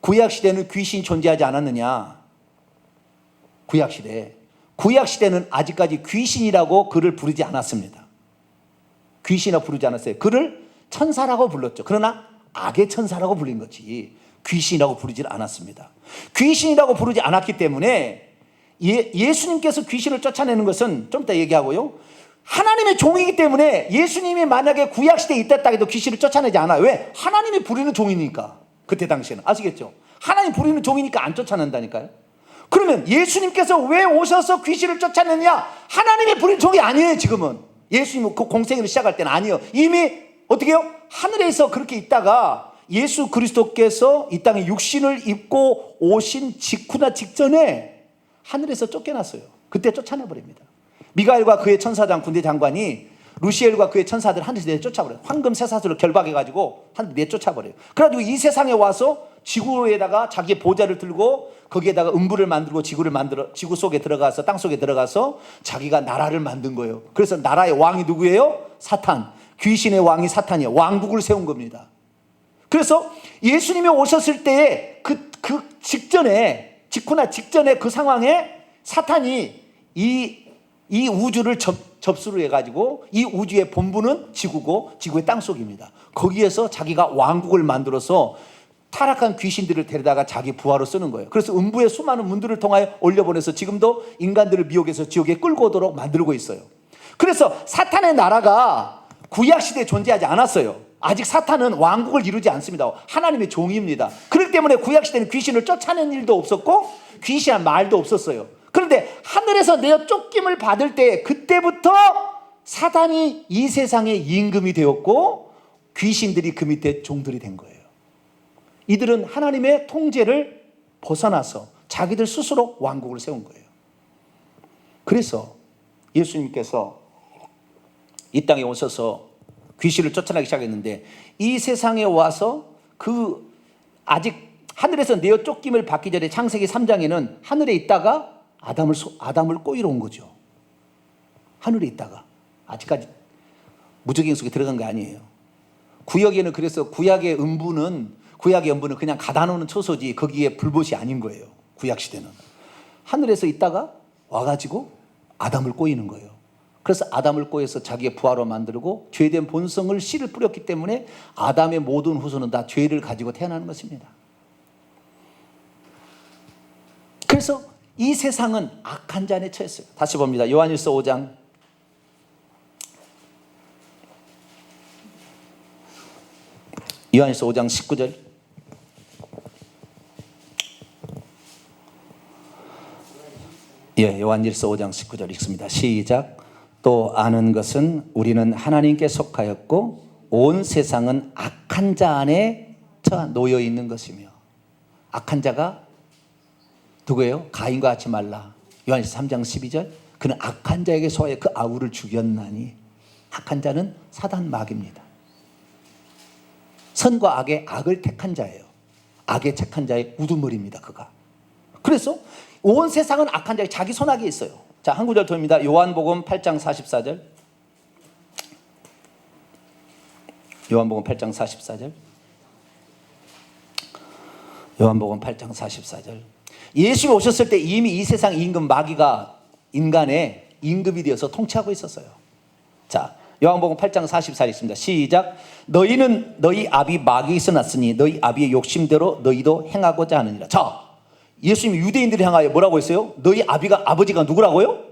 구약시대는 귀신이 존재하지 않았느냐? 구약시대는 아직까지 귀신이라고 그를 부르지 않았습니다. 귀신이라고 부르지 않았어요. 그를 천사라고 불렀죠. 그러나 악의 천사라고 불린 거지 귀신이라고 부르지 않았습니다. 귀신이라고 부르지 않았기 때문에 예수님께서 귀신을 쫓아내는 것은 좀 이따 얘기하고요, 하나님의 종이기 때문에 예수님이 만약에 구약시대에 있었다 해도 귀신을 쫓아내지 않아요. 왜? 하나님이 부리는 종이니까. 그때 당시에는. 아시겠죠? 하나님 부리는 종이니까 안 쫓아낸다니까요. 그러면 예수님께서 왜 오셔서 귀신을 쫓아내느냐? 하나님이 부린 종이 아니에요. 지금은 예수님은 그 공생애를 시작할 때는 아니에요. 이미 어떻게 해요? 하늘에서 그렇게 있다가 예수 그리스도께서 이 땅에 육신을 입고 오신 직후나 직전에 하늘에서 쫓겨났어요. 그때 쫓아내버립니다. 미가엘과 그의 천사장 군대 장관이 루시엘과 그의 천사들 하늘에서 내쫓아버려요. 황금 쇠사슬로 결박해가지고 하늘 내쫓아버려요. 그래가지고 이 세상에 와서 지구에다가 자기의 보좌를 들고 거기에다가 음부를 만들고 지구 속에 들어가서, 땅 속에 들어가서 자기가 나라를 만든 거예요. 그래서 나라의 왕이 누구예요? 사탄. 귀신의 왕이 사탄이에요. 왕국을 세운 겁니다. 그래서 예수님이 오셨을 때에 그 직전에, 직후나 직전에 그 상황에 사탄이 이 우주를 접수를 해가지고, 이 우주의 본부는 지구고 지구의 땅속입니다. 거기에서 자기가 왕국을 만들어서 타락한 귀신들을 데려다가 자기 부하로 쓰는 거예요. 그래서 음부의 수많은 문들을 통하여 올려보내서 지금도 인간들을 미혹해서 지옥에 끌고 오도록 만들고 있어요. 그래서 사탄의 나라가 구약시대에 존재하지 않았어요. 아직 사탄은 왕국을 이루지 않습니다. 하나님의 종입니다. 그렇기 때문에 구약시대는 귀신을 쫓아낸 일도 없었고 귀신한 말도 없었어요. 그런데 하늘에서 내어 쫓김을 받을 때, 그때부터 사단이 이 세상의 임금이 되었고 귀신들이 그 밑에 종들이 된 거예요. 이들은 하나님의 통제를 벗어나서 자기들 스스로 왕국을 세운 거예요. 그래서 예수님께서 이 땅에 오셔서 귀신을 쫓아내기 시작했는데, 이 세상에 와서 아직 하늘에서 내어 쫓김을 받기 전에 창세기 3장에는 하늘에 있다가 아담을 꼬이러 온 거죠. 하늘에 있다가. 아직까지 무적행 속에 들어간 게 아니에요. 구약에는, 그래서 구약의 음부는 그냥 가다 놓는 초소지 거기에 불봇이 아닌 거예요. 구약시대는 하늘에서 있다가 와가지고 아담을 꼬이는 거예요. 그래서 아담을 꼬여서 자기의 부하로 만들고 죄된 본성을 씨를 뿌렸기 때문에 아담의 모든 후손은 다 죄를 가지고 태어나는 것입니다. 그래서 이 세상은 악한 잔에 처했어요. 다시 봅니다. 요한일서 5장 요한일서 5장 19절. 예, 요한일서 5장 19절 읽습니다. 시작. 또 아는 것은 우리는 하나님께 속하였고 온 세상은 악한 자 안에 놓여 있는 것이며. 악한 자가 누구예요? 가인과 같이 말라. 요한일서 3장 12절. 그는 악한 자에게 소하여 그 아우를 죽였나니. 악한 자는 사단 마귀입니다. 선과 악의 악을 택한 자예요. 악의 택한 자의 우두머리입니다. 그가. 그래서 온 세상은 악한 자의 자기 손아귀에 있어요. 자, 한 구절 더입니다. 요한복음 8장 44절. 요한복음 8장 44절. 요한복음 8장 44절. 예수가 오셨을 때 이미 이 세상 임금 마귀가 인간의 임금이 되어서 통치하고 있었어요. 자, 요한복음 8장 44절 있습니다. 시작. 너희는 너희 아비 마귀에서 났으니 너희 아비의 욕심대로 너희도 행하고자 하느니라. 자, 예수님이 유대인들을 향하여 뭐라고 했어요? 너희 아버지가 누구라고요?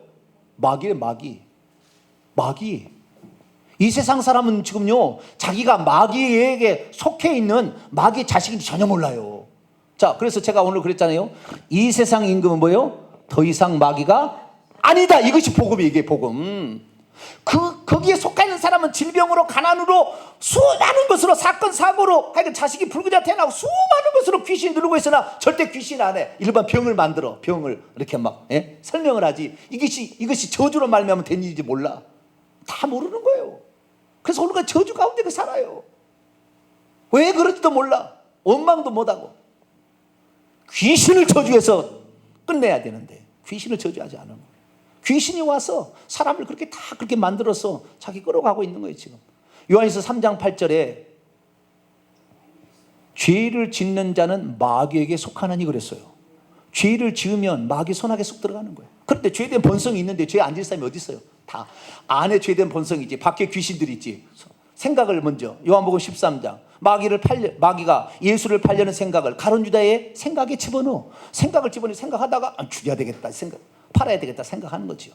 마귀래, 마귀. 마귀. 이 세상 사람은 지금요, 자기가 마귀에게 속해 있는 마귀의 자식인지 전혀 몰라요. 자, 그래서 제가 오늘 그랬잖아요. 이 세상 임금은 뭐예요? 더 이상 마귀가 아니다. 이것이 복음이에요. 이게 복음. 거기에 속해 있는 사람은 질병으로, 가난으로, 수많은 것으로, 사건 사고로, 하여간 자식이 불구자 태어나고 수많은 것으로 귀신이 누르고 있으나 절대 귀신 안 해. 일반 병을 만들어. 병을 이렇게 막 설명을 하지. 이것이 저주로 말미암아 된 일인지 몰라. 다 모르는 거예요. 그래서 오늘까지 저주 가운데 살아요. 왜 그런지도 몰라. 원망도 못하고. 귀신을 저주해서 끝내야 되는데 귀신을 저주하지 않은 거예요. 귀신이 와서 사람을 그렇게 다 그렇게 만들어서 자기 끌어가고 있는 거예요. 지금 요한일서 3장 8절에 죄를 짓는 자는 마귀에게 속하나니 그랬어요. 죄를 지으면 마귀 손아귀에 쏙 들어가는 거예요. 그런데 죄된 본성이 있는데 죄 안 질 사람이 어디 있어요? 다 안에 죄된 본성이지, 밖에 귀신들이 있지. 생각을 먼저 요한복음 13장 마귀가 예수를 팔려는 생각을 가룟 유다의 생각에 집어넣어. 생각을 집어넣어. 생각하다가 죽여야 되겠다 생각, 팔아야 되겠다 생각하는 거지요.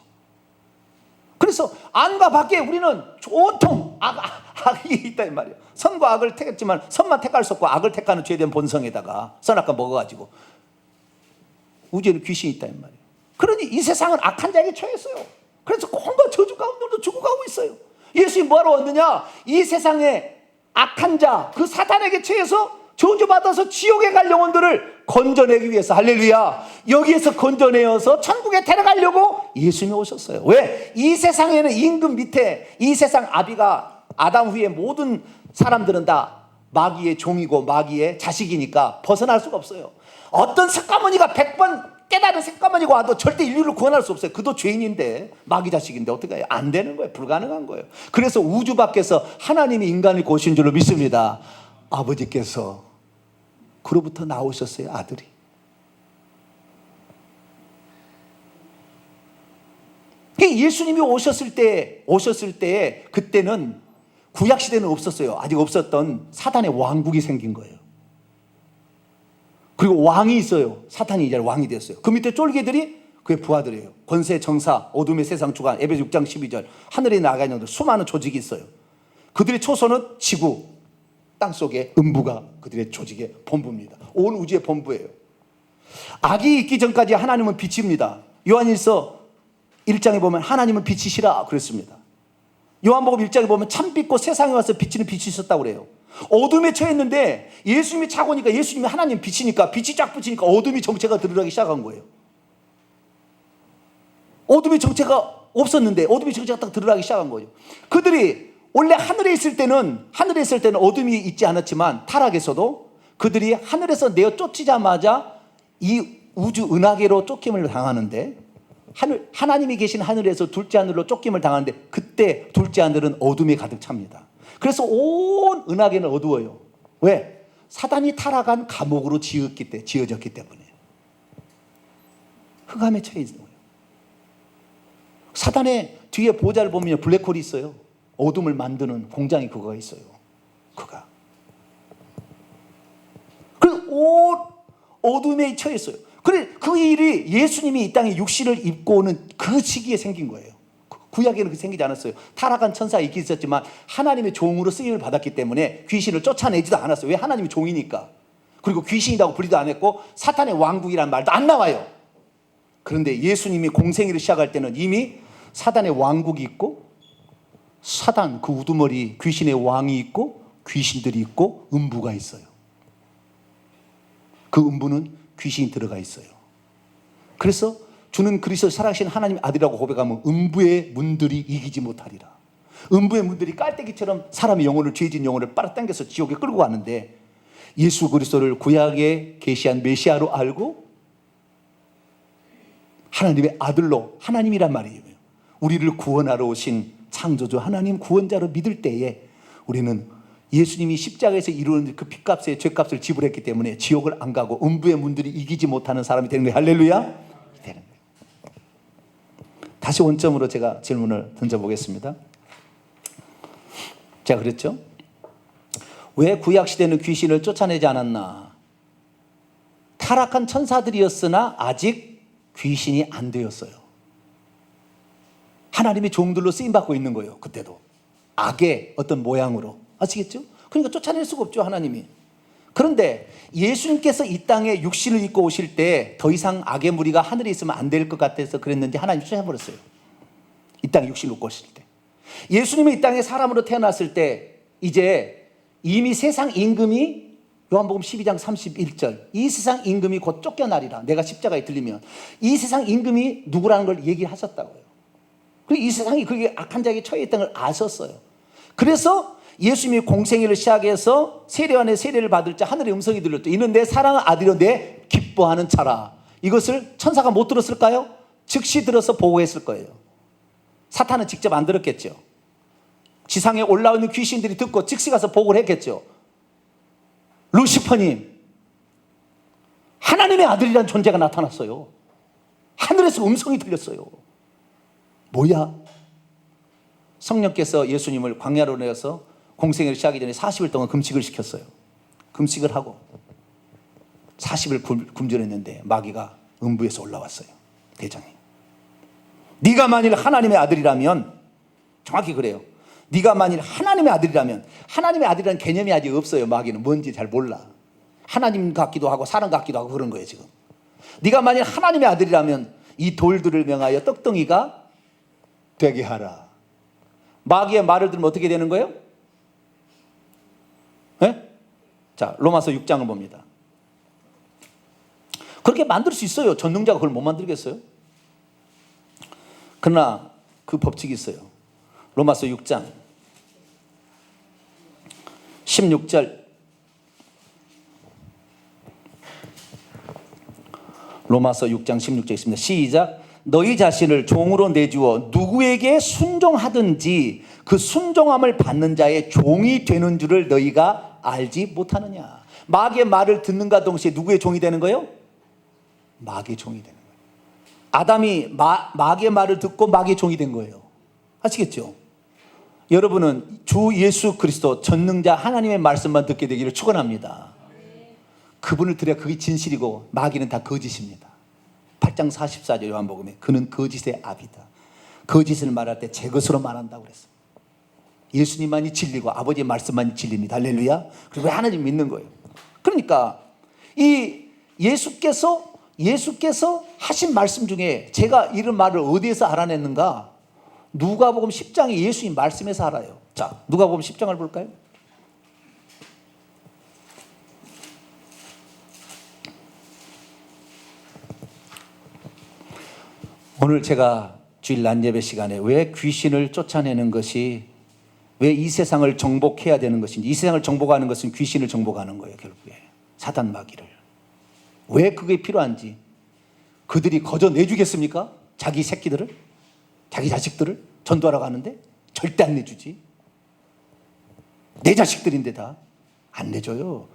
그래서 안과 밖에 우리는 온통 악이 있다 이 말이에요. 선과 악을 택했지만 선만 택할 수 없고 악을 택하는 죄된 본성에다가 선악과 먹어가지고 우주에는 귀신이 있다 이 말이에요. 그러니 이 세상은 악한 자에게 처했어요. 그래서 온갖 저주 가운데도 죽어가고 있어요. 예수님이 뭐하러 왔느냐? 이 세상에 악한 자, 그 사탄에게 처해서 저주받아서 지옥에 갈 영혼들을 건져내기 위해서, 할렐루야, 여기에서 건져내어서 천국에 데려가려고 예수님이 오셨어요. 왜? 이 세상에는 임금 밑에 이 세상 아비가 아담 후에 모든 사람들은 다 마귀의 종이고 마귀의 자식이니까 벗어날 수가 없어요. 어떤 석가모니가 100번 깨달은 석가모니가 와도 절대 인류를 구원할 수 없어요. 그도 죄인인데 마귀 자식인데 어떻게 해요? 안 되는 거예요. 불가능한 거예요. 그래서 우주 밖에서 하나님이 인간을 고신 줄로 믿습니다. 아버지께서 그로부터 나오셨어요. 아들이. 예수님이 오셨을 때 그때는 구약시대는 없었어요. 아직 없었던 사탄의 왕국이 생긴 거예요. 그리고 왕이 있어요. 사탄이 이제 왕이 됐어요. 그 밑에 쫄개들이 그의 부하들이에요. 권세, 정사, 어둠의 세상 주관, 에베소 6장 12절. 하늘에 나가 있는 수많은 조직이 있어요. 그들의 초소는 지구, 땅속에 음부가 그들의 조직의 본부입니다. 온 우주의 본부예요. 악이 있기 전까지 하나님은 빛입니다. 요한일서 1장에 보면 하나님은 빛이시라 그랬습니다. 요한복음 1장에 보면 참빛고 세상에 와서 비치는 빛이셨다고 그래요. 어둠에 처했는데 예수님이 차고 오니까, 예수님이 하나님 빛이니까 빛이 쫙 붙이니까 어둠이 정체가 드러나기 시작한 거예요. 어둠의 정체가 없었는데 어둠의 정체가 딱 드러나기 시작한 거죠. 그들이 원래 하늘에 있을 때는 어둠이 있지 않았지만 타락에서도 그들이 하늘에서 내어 쫓기자마자 이 우주 은하계로 쫓김을 당하는데, 하나님이 계신 하늘에서 둘째 하늘로 쫓김을 당하는데 그때 둘째 하늘은 어둠이 가득 찹니다. 그래서 온 은하계는 어두워요. 왜? 사단이 타락한 감옥으로 지어졌기 때문에. 흑암에 처해 있는 거예요. 사단의 뒤에 보좌를 보면 블랙홀이 있어요. 어둠을 만드는 공장이 그거가 있어요. 그가. 그래서 온 어둠에 처해 있어요. 그래, 그 일이 예수님이 이 땅에 육신을 입고 오는 그 시기에 생긴 거예요. 구약에는 그 생기지 않았어요. 타락한 천사가 있긴 있었지만 하나님의 종으로 쓰임을 받았기 때문에 귀신을 쫓아내지도 않았어요. 왜? 하나님이 종이니까. 그리고 귀신이라고 부리도 안 했고 사탄의 왕국이라는 말도 안 나와요. 그런데 예수님이 공생애를 시작할 때는 이미 사단의 왕국이 있고 사단 그 우두머리 귀신의 왕이 있고 귀신들이 있고 음부가 있어요. 그 음부는 귀신이 들어가 있어요. 그래서 주는 그리스도 살아계신 하나님의 아들이라고 고백하면 음부의 문들이 이기지 못하리라. 음부의 문들이 깔때기처럼 사람의 영혼을, 죄진 영혼을 빨아당겨서 지옥에 끌고 가는데 예수 그리스도를 구약에 계시한 메시아로 알고 하나님의 아들로, 하나님이란 말이에요. 우리를 구원하러 오신 창조주 하나님 구원자로 믿을 때에 우리는 예수님이 십자가에서 이루는 그 핏값의 죄값을 지불했기 때문에 지옥을 안 가고 음부의 문들이 이기지 못하는 사람이 되는 거예요. 할렐루야. 되는 거예요. 다시 원점으로 제가 질문을 던져보겠습니다. 제가 그랬죠? 왜 구약시대는 귀신을 쫓아내지 않았나? 타락한 천사들이었으나 아직 귀신이 안 되었어요. 하나님의 종들로 쓰임받고 있는 거예요. 그때도 악의 어떤 모양으로. 아시겠죠? 그러니까 쫓아낼 수가 없죠, 하나님이. 그런데 예수님께서 이 땅에 육신을 입고 오실 때 더 이상 악의 무리가 하늘에 있으면 안 될 것 같아서 그랬는지 하나님이 쫓아버렸어요. 이 땅에 육신을 입고 오실 때. 예수님이 이 땅에 사람으로 태어났을 때 이제 이미 세상 임금이 요한복음 12장 31절 이 세상 임금이 곧 쫓겨나리라. 내가 십자가에 들리면 이 세상 임금이 누구라는 걸 얘기를 하셨다고요. 그리고 이 세상이 그게 악한 자에게 처해 있다는 걸 아셨어요. 그래서 예수님이 공생애를 시작해서 세례 안에 세례를 받을 때 하늘의 음성이 들렸죠. 이는 내 사랑하는 아들이요 내 기뻐하는 자라. 이것을 천사가 못 들었을까요? 즉시 들어서 보고했을 거예요. 사탄은 직접 안 들었겠죠. 지상에 올라오는 귀신들이 듣고 즉시 가서 보고를 했겠죠. 루시퍼님, 하나님의 아들이라는 존재가 나타났어요. 하늘에서 음성이 들렸어요. 뭐야? 성령께서 예수님을 광야로 내어서 공생애를 시작하기 전에 40일 동안 금식을 시켰어요. 금식을 하고 40일 굶주렸는데 마귀가 음부에서 올라왔어요. 대장이. 네가 만일 하나님의 아들이라면, 정확히 그래요. 네가 만일 하나님의 아들이라면, 하나님의 아들이라는 개념이 아직 없어요. 마귀는 뭔지 잘 몰라. 하나님 같기도 하고 사람 같기도 하고 그런 거예요 지금. 네가 만일 하나님의 아들이라면 이 돌들을 명하여 떡덩이가 되게 하라. 마귀의 말을 들으면 어떻게 되는 거예요? 네? 자, 로마서 6장을 봅니다. 그렇게 만들 수 있어요. 전능자가 그걸 못 만들겠어요? 그러나 그 법칙이 있어요. 로마서 6장 16절 로마서 6장 16절 있습니다. 시작. 너희 자신을 종으로 내주어 누구에게 순종하든지 그 순종함을 받는 자의 종이 되는 줄을 너희가 알지 못하느냐. 마귀의 말을 듣는가 동시에 누구의 종이 되는 거예요? 마귀의 종이 되는 거예요. 아담이 마귀의 말을 듣고 마귀의 종이 된 거예요. 아시겠죠? 여러분은 주 예수 그리스도 전능자 하나님의 말씀만 듣게 되기를 축원합니다. 그분을 들여야 그게 진실이고 마귀는 다 거짓입니다. 8장 44절 요한복음에 그는 거짓의 아비다. 거짓을 말할 때 제 것으로 말한다고 그랬어요. 예수님만이 진리고 아버지의 말씀만이 진리입니다. 할렐루야. 그리고 하나님 믿는 거예요. 그러니까 이 예수께서 하신 말씀 중에 제가 이런 말을 어디에서 알아냈는가? 누가복음 10장에 예수님 말씀에서 알아요. 자, 누가복음 10장을 볼까요? 오늘 제가 주일 낮예배 시간에 왜 귀신을 쫓아내는 것이, 왜 이 세상을 정복해야 되는 것인지, 이 세상을 정복하는 것은 귀신을 정복하는 거예요. 결국에 사단 마귀를. 왜 그게 필요한지. 그들이 거저 내주겠습니까? 자기 새끼들을, 자기 자식들을 전도하러 가는데 절대 안 내주지. 내 자식들인데 다 안 내줘요.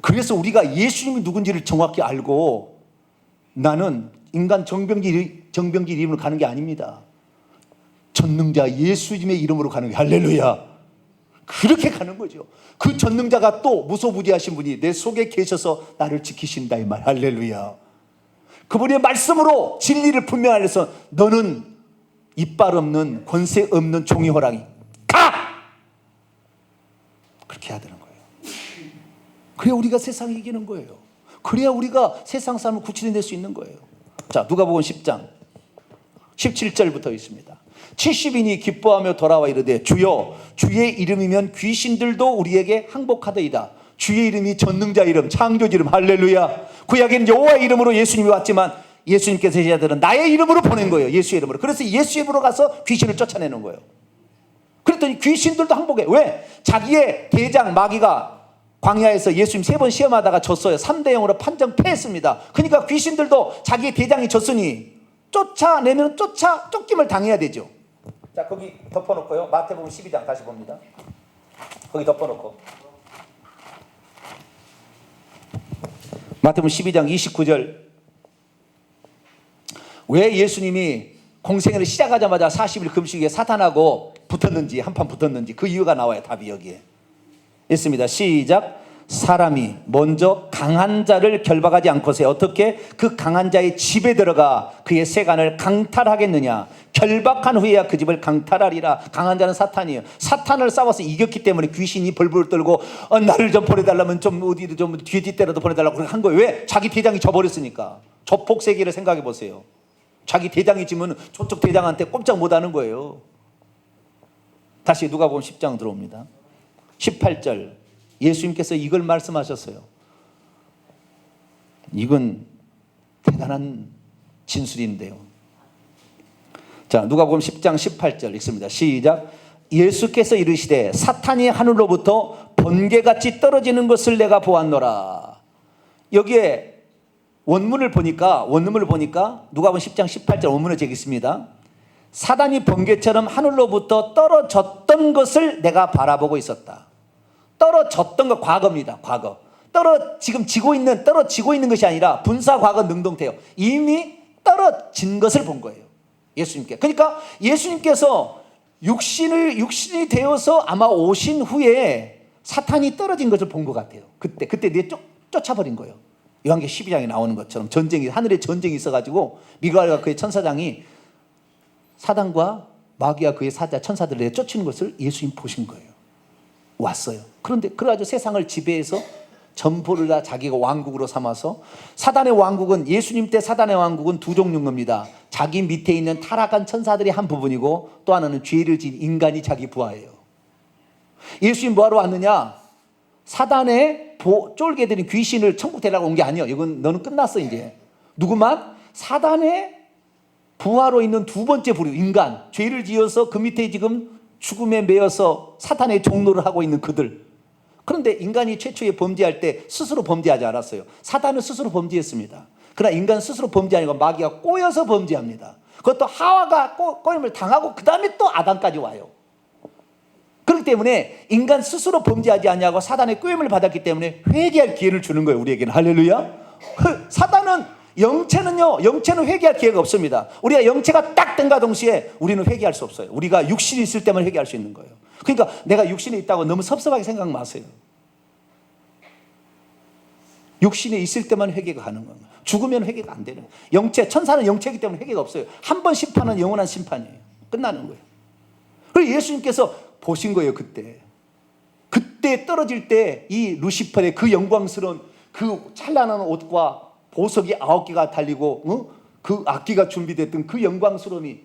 그래서 우리가 예수님이 누군지를 정확히 알고, 나는 인간 정병길 이름으로 가는 게 아닙니다. 전능자 예수님의 이름으로 가는 게, 할렐루야. 그렇게 가는 거죠. 그 전능자가 또 무소부지하신 분이 내 속에 계셔서 나를 지키신다 이 말. 할렐루야. 그분의 말씀으로 진리를 분명하게 해서 너는 이빨 없는 권세 없는 종이 호랑이 가! 그렇게 해야 되는 거예요. 그래야 우리가 세상을 이기는 거예요. 그래야 우리가 세상 사람을 구출해낼 수 있는 거예요. 자, 누가복음 10장 17절부터 있습니다. 70인이 기뻐하며 돌아와 이르되 주여 주의 이름이면 귀신들도 우리에게 항복하더이다. 주의 이름이 전능자 이름, 창조주 이름, 할렐루야. 구약에는 여호와의 이름으로 예수님이 왔지만 예수님께서 제자들은 나의 이름으로 보낸 거예요. 예수의 이름으로. 그래서 예수의 이름으로 가서 귀신을 쫓아내는 거예요. 그랬더니 귀신들도 항복해. 왜? 자기의 대장 마귀가 광야에서 예수님 3번 시험하다가 졌어요. 3대 0으로 판정 패했습니다. 그러니까 귀신들도 자기의 대장이 졌으니 쫓아내면 쫓김을 당해야 되죠. 자, 거기 덮어놓고요. 마태복음 12장 다시 봅니다. 거기 덮어놓고 마태복음 12장 29절. 왜 예수님이 공생애를 시작하자마자 40일 금식에 사탄하고 붙었는지, 한판 붙었는지 그 이유가 나와요. 답이 여기에 있습니다. 시작. 사람이 먼저 강한 자를 결박하지 않고서 어떻게 그 강한 자의 집에 들어가 그의 세간을 강탈하겠느냐. 결박한 후에야 그 집을 강탈하리라. 강한 자는 사탄이에요. 사탄을 싸워서 이겼기 때문에 귀신이 벌벌 떨고 나를 좀 보내달라면 좀 어디를 좀 뒤에 뒷대라도 보내달라고 한 거예요. 왜? 자기 대장이 져버렸으니까. 조폭 세계를 생각해 보세요. 자기 대장이 지면 저쪽 대장한테 꼼짝 못하는 거예요. 다시 누가복음 10장 들어옵니다. 18절. 예수님께서 이걸 말씀하셨어요. 이건 대단한 진술인데요. 자, 누가복음 10장 18절 읽습니다. 시작. 예수께서 이르시되 사탄이 하늘로부터 번개같이 떨어지는 것을 내가 보았노라. 여기에 원문을 보니까 누가복음 10장 18절 원문을 제기했습니다. 사단이 번개처럼 하늘로부터 떨어졌던 것을 내가 바라보고 있었다. 떨어졌던 것 과거입니다. 과거. 떨어지고 있는 것이 아니라 분사 과거 능동태요. 이미 떨어진 것을 본 거예요. 예수님께. 그러니까 예수님께서 육신이 되어서 아마 오신 후에 사탄이 떨어진 것을 본 것 같아요. 그때 쫓아버린 거예요. 요한계시록 12장에 나오는 것처럼 하늘에 전쟁이 있어가지고 미가엘과 그의 천사장이 사단과 마귀와 그의 천사들을 쫓는 것을 예수님 보신 거예요. 왔어요. 그런데 그래가지고 세상을 지배해서 전부를 다 자기가 왕국으로 삼아서 사단의 왕국은 예수님 때 사단의 왕국은 두 종류인 겁니다. 자기 밑에 있는 타락한 천사들이 한 부분이고 또 하나는 죄를 지은 인간이 자기 부하예요. 예수님 뭐하러 왔느냐? 사단의 쫄개들인 귀신을 천국 데려가 온 게 아니에요. 이건 너는 끝났어 이제. 누구만? 사단의 부하로 있는 두 번째 부류 인간. 죄를 지어서 그 밑에 지금 죽음에 매여서 사탄의 종노를 하고 있는 그들. 그런데 인간이 최초에 범죄할 때 스스로 범죄하지 않았어요. 사탄은 스스로 범죄했습니다. 그러나 인간은 스스로 범죄하는 건 마귀가 꼬여서 범죄합니다. 그것도 하와가 꼬임을 당하고 그 다음에 또 아담까지 와요. 그렇기 때문에 인간 스스로 범죄하지 않냐고 사단의 꼬임을 받았기 때문에 회개할 기회를 주는 거예요. 우리에게는. 할렐루야. 사단은 영체는 회개할 기회가 없습니다. 우리가 영체가 딱 된과 동시에 우리는 회개할 수 없어요. 우리가 육신이 있을 때만 회개할 수 있는 거예요. 그러니까 내가 육신에 있다고 너무 섭섭하게 생각 마세요. 육신에 있을 때만 회개가 가는 겁니다. 죽으면 회개가 안 되는 거예요. 천사는 영체이기 때문에 회개가 없어요. 한 번 심판은 영원한 심판이에요. 끝나는 거예요. 그리고 예수님께서 보신 거예요. 그때 떨어질 때 이 루시퍼의 그 영광스러운 그 찬란한 옷과 보석이 9개가 달리고 그 악기가 준비됐던 그 영광스러움이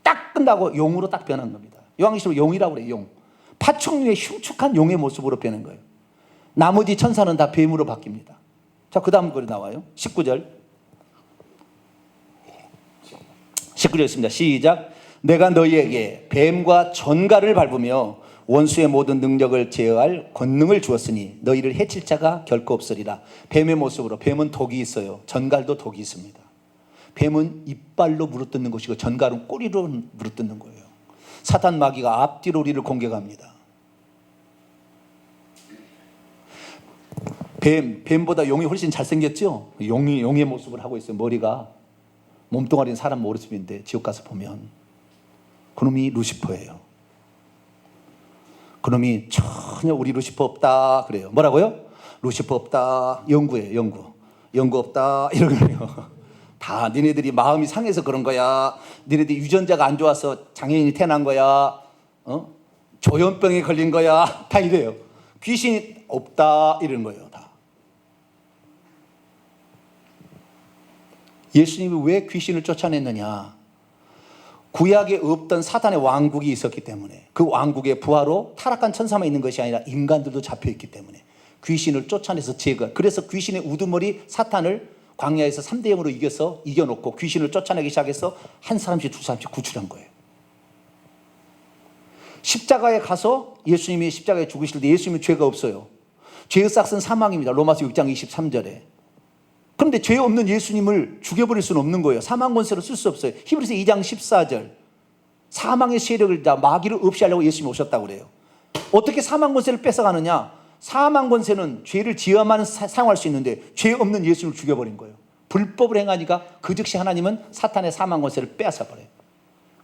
딱 끝나고 용으로 딱 변한 겁니다. 요한계시록 용이라고 그래요. 용. 파충류의 흉측한 용의 모습으로 변한 거예요. 나머지 천사는 다 뱀으로 바뀝니다. 자, 그 다음 글이 나와요. 19절 있습니다. 시작. 내가 너희에게 뱀과 전갈을 밟으며 원수의 모든 능력을 제어할 권능을 주었으니 너희를 해칠 자가 결코 없으리라. 뱀의 모습으로. 뱀은 독이 있어요. 전갈도 독이 있습니다. 뱀은 이빨로 물어뜯는 것이고 전갈은 꼬리로 물어뜯는 거예요. 사탄 마귀가 앞뒤로 우리를 공격합니다. 뱀보다 용이 훨씬 잘생겼죠? 용의 모습을 하고 있어요. 머리가 몸뚱아리는 사람 모습인데 지옥 가서 보면 그놈이 루시퍼예요. 그놈이 전혀 우리 루시퍼 없다 그래요. 뭐라고요? 루시퍼 없다. 연구 없다 이러거든요. 다 너네들이 마음이 상해서 그런 거야. 너네들이 유전자가 안 좋아서 장애인이 태어난 거야. 조현병에 걸린 거야. 다 이래요. 귀신이 없다 이런 거예요. 다. 예수님이 왜 귀신을 쫓아냈느냐? 구약에 없던 사단의 왕국이 있었기 때문에, 그 왕국의 부하로 타락한 천사만 있는 것이 아니라 인간들도 잡혀있기 때문에 귀신을 쫓아내서 제거. 그래서 귀신의 우두머리 사탄을 광야에서 3대 0으로 이겨놓고 귀신을 쫓아내기 시작해서 한 사람씩 두 사람씩 구출한 거예요. 십자가에 가서 예수님이 십자가에 죽으실 때 예수님은 죄가 없어요. 죄의 싹은 사망입니다. 로마서 6장 23절에. 그런데 죄 없는 예수님을 죽여버릴 수는 없는 거예요. 사망 권세로 쓸 수 없어요. 히브리서 2장 14절. 사망의 세력을 다 마귀를 없이 하려고 예수님이 오셨다고 그래요. 어떻게 사망 권세를 뺏어가느냐? 사망 권세는 죄를 지어만 사용할 수 있는데 죄 없는 예수님을 죽여버린 거예요. 불법을 행하니까 그 즉시 하나님은 사탄의 사망 권세를 빼앗아버려요.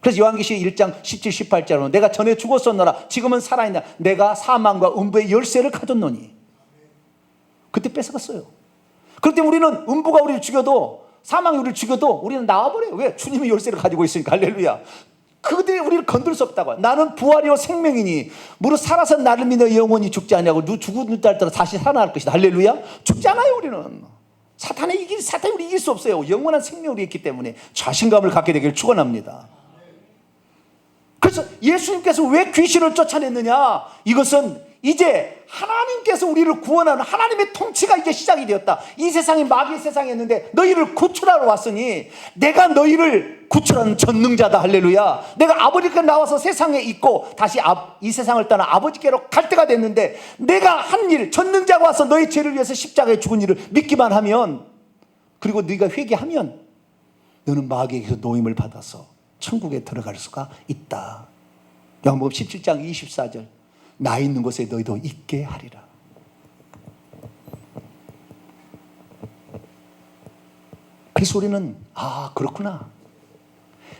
그래서 요한계시록 1장 17, 18절로 내가 전에 죽었었노라 지금은 살아있나 내가 사망과 음부의 열쇠를 가졌노니. 그때 뺏어갔어요. 그렇기 때문에 우리는 음부가 우리를 죽여도 사망이 우리를 죽여도 우리는 나와버려요. 왜? 주님이 열쇠를 가지고 있으니까. 할렐루야. 그들이 우리를 건들 수 없다고. 나는 부활이요 생명이니 무릇 살아서 나를 믿어 영원히 죽지 않냐고. 누 죽은 딸들은 다시 살아날 것이다. 할렐루야. 죽지 않아요. 우리는 사탄이 우리 이길 수 없어요. 영원한 생명이 있기 때문에 자신감을 갖게 되기를 축원합니다. 그래서 예수님께서 왜 귀신을 쫓아냈느냐? 이것은 이제 하나님께서 우리를 구원하는 하나님의 통치가 이제 시작이 되었다. 이 세상이 마귀의 세상이었는데 너희를 구출하러 왔으니 내가 너희를 구출하는 전능자다. 할렐루야. 내가 아버지께 나와서 세상에 있고 다시 이 세상을 떠나 아버지께로 갈 때가 됐는데 내가 한 일, 전능자가 와서 너희 죄를 위해서 십자가에 죽은 일을 믿기만 하면, 그리고 네가 회개하면 너는 마귀에게서 노임을 받아서 천국에 들어갈 수가 있다. 요한복음 17장 24절. 나 있는 곳에 너희도 있게 하리라. 그래서 우리는 그렇구나.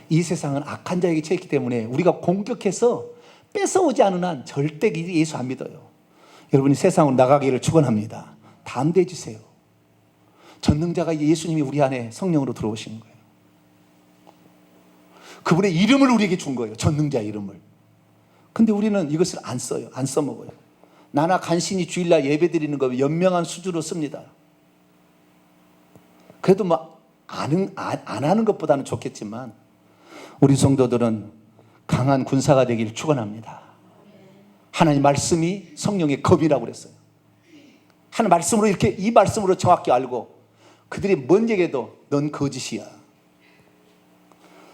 이 세상은 악한 자에게 처했기 때문에 우리가 공격해서 뺏어오지 않은 한 절대 예수 안 믿어요. 여러분이 세상으로 나가기를 축원합니다. 담대해 주세요. 전능자가 예수님이 우리 안에 성령으로 들어오신 거예요. 그분의 이름을 우리에게 준 거예요. 전능자 이름을. 근데 우리는 이것을 안 써요. 안 써먹어요. 나나 간신히 주일날 예배 드리는 거 연명한 수주로 씁니다. 그래도 안 하는 것보다는 좋겠지만 우리 성도들은 강한 군사가 되길 축원합니다. 하나님 말씀이 성령의 검이라고 그랬어요. 하나님 말씀으로 이렇게 이 말씀으로 정확히 알고 그들이 뭔 얘기해도 넌 거짓이야.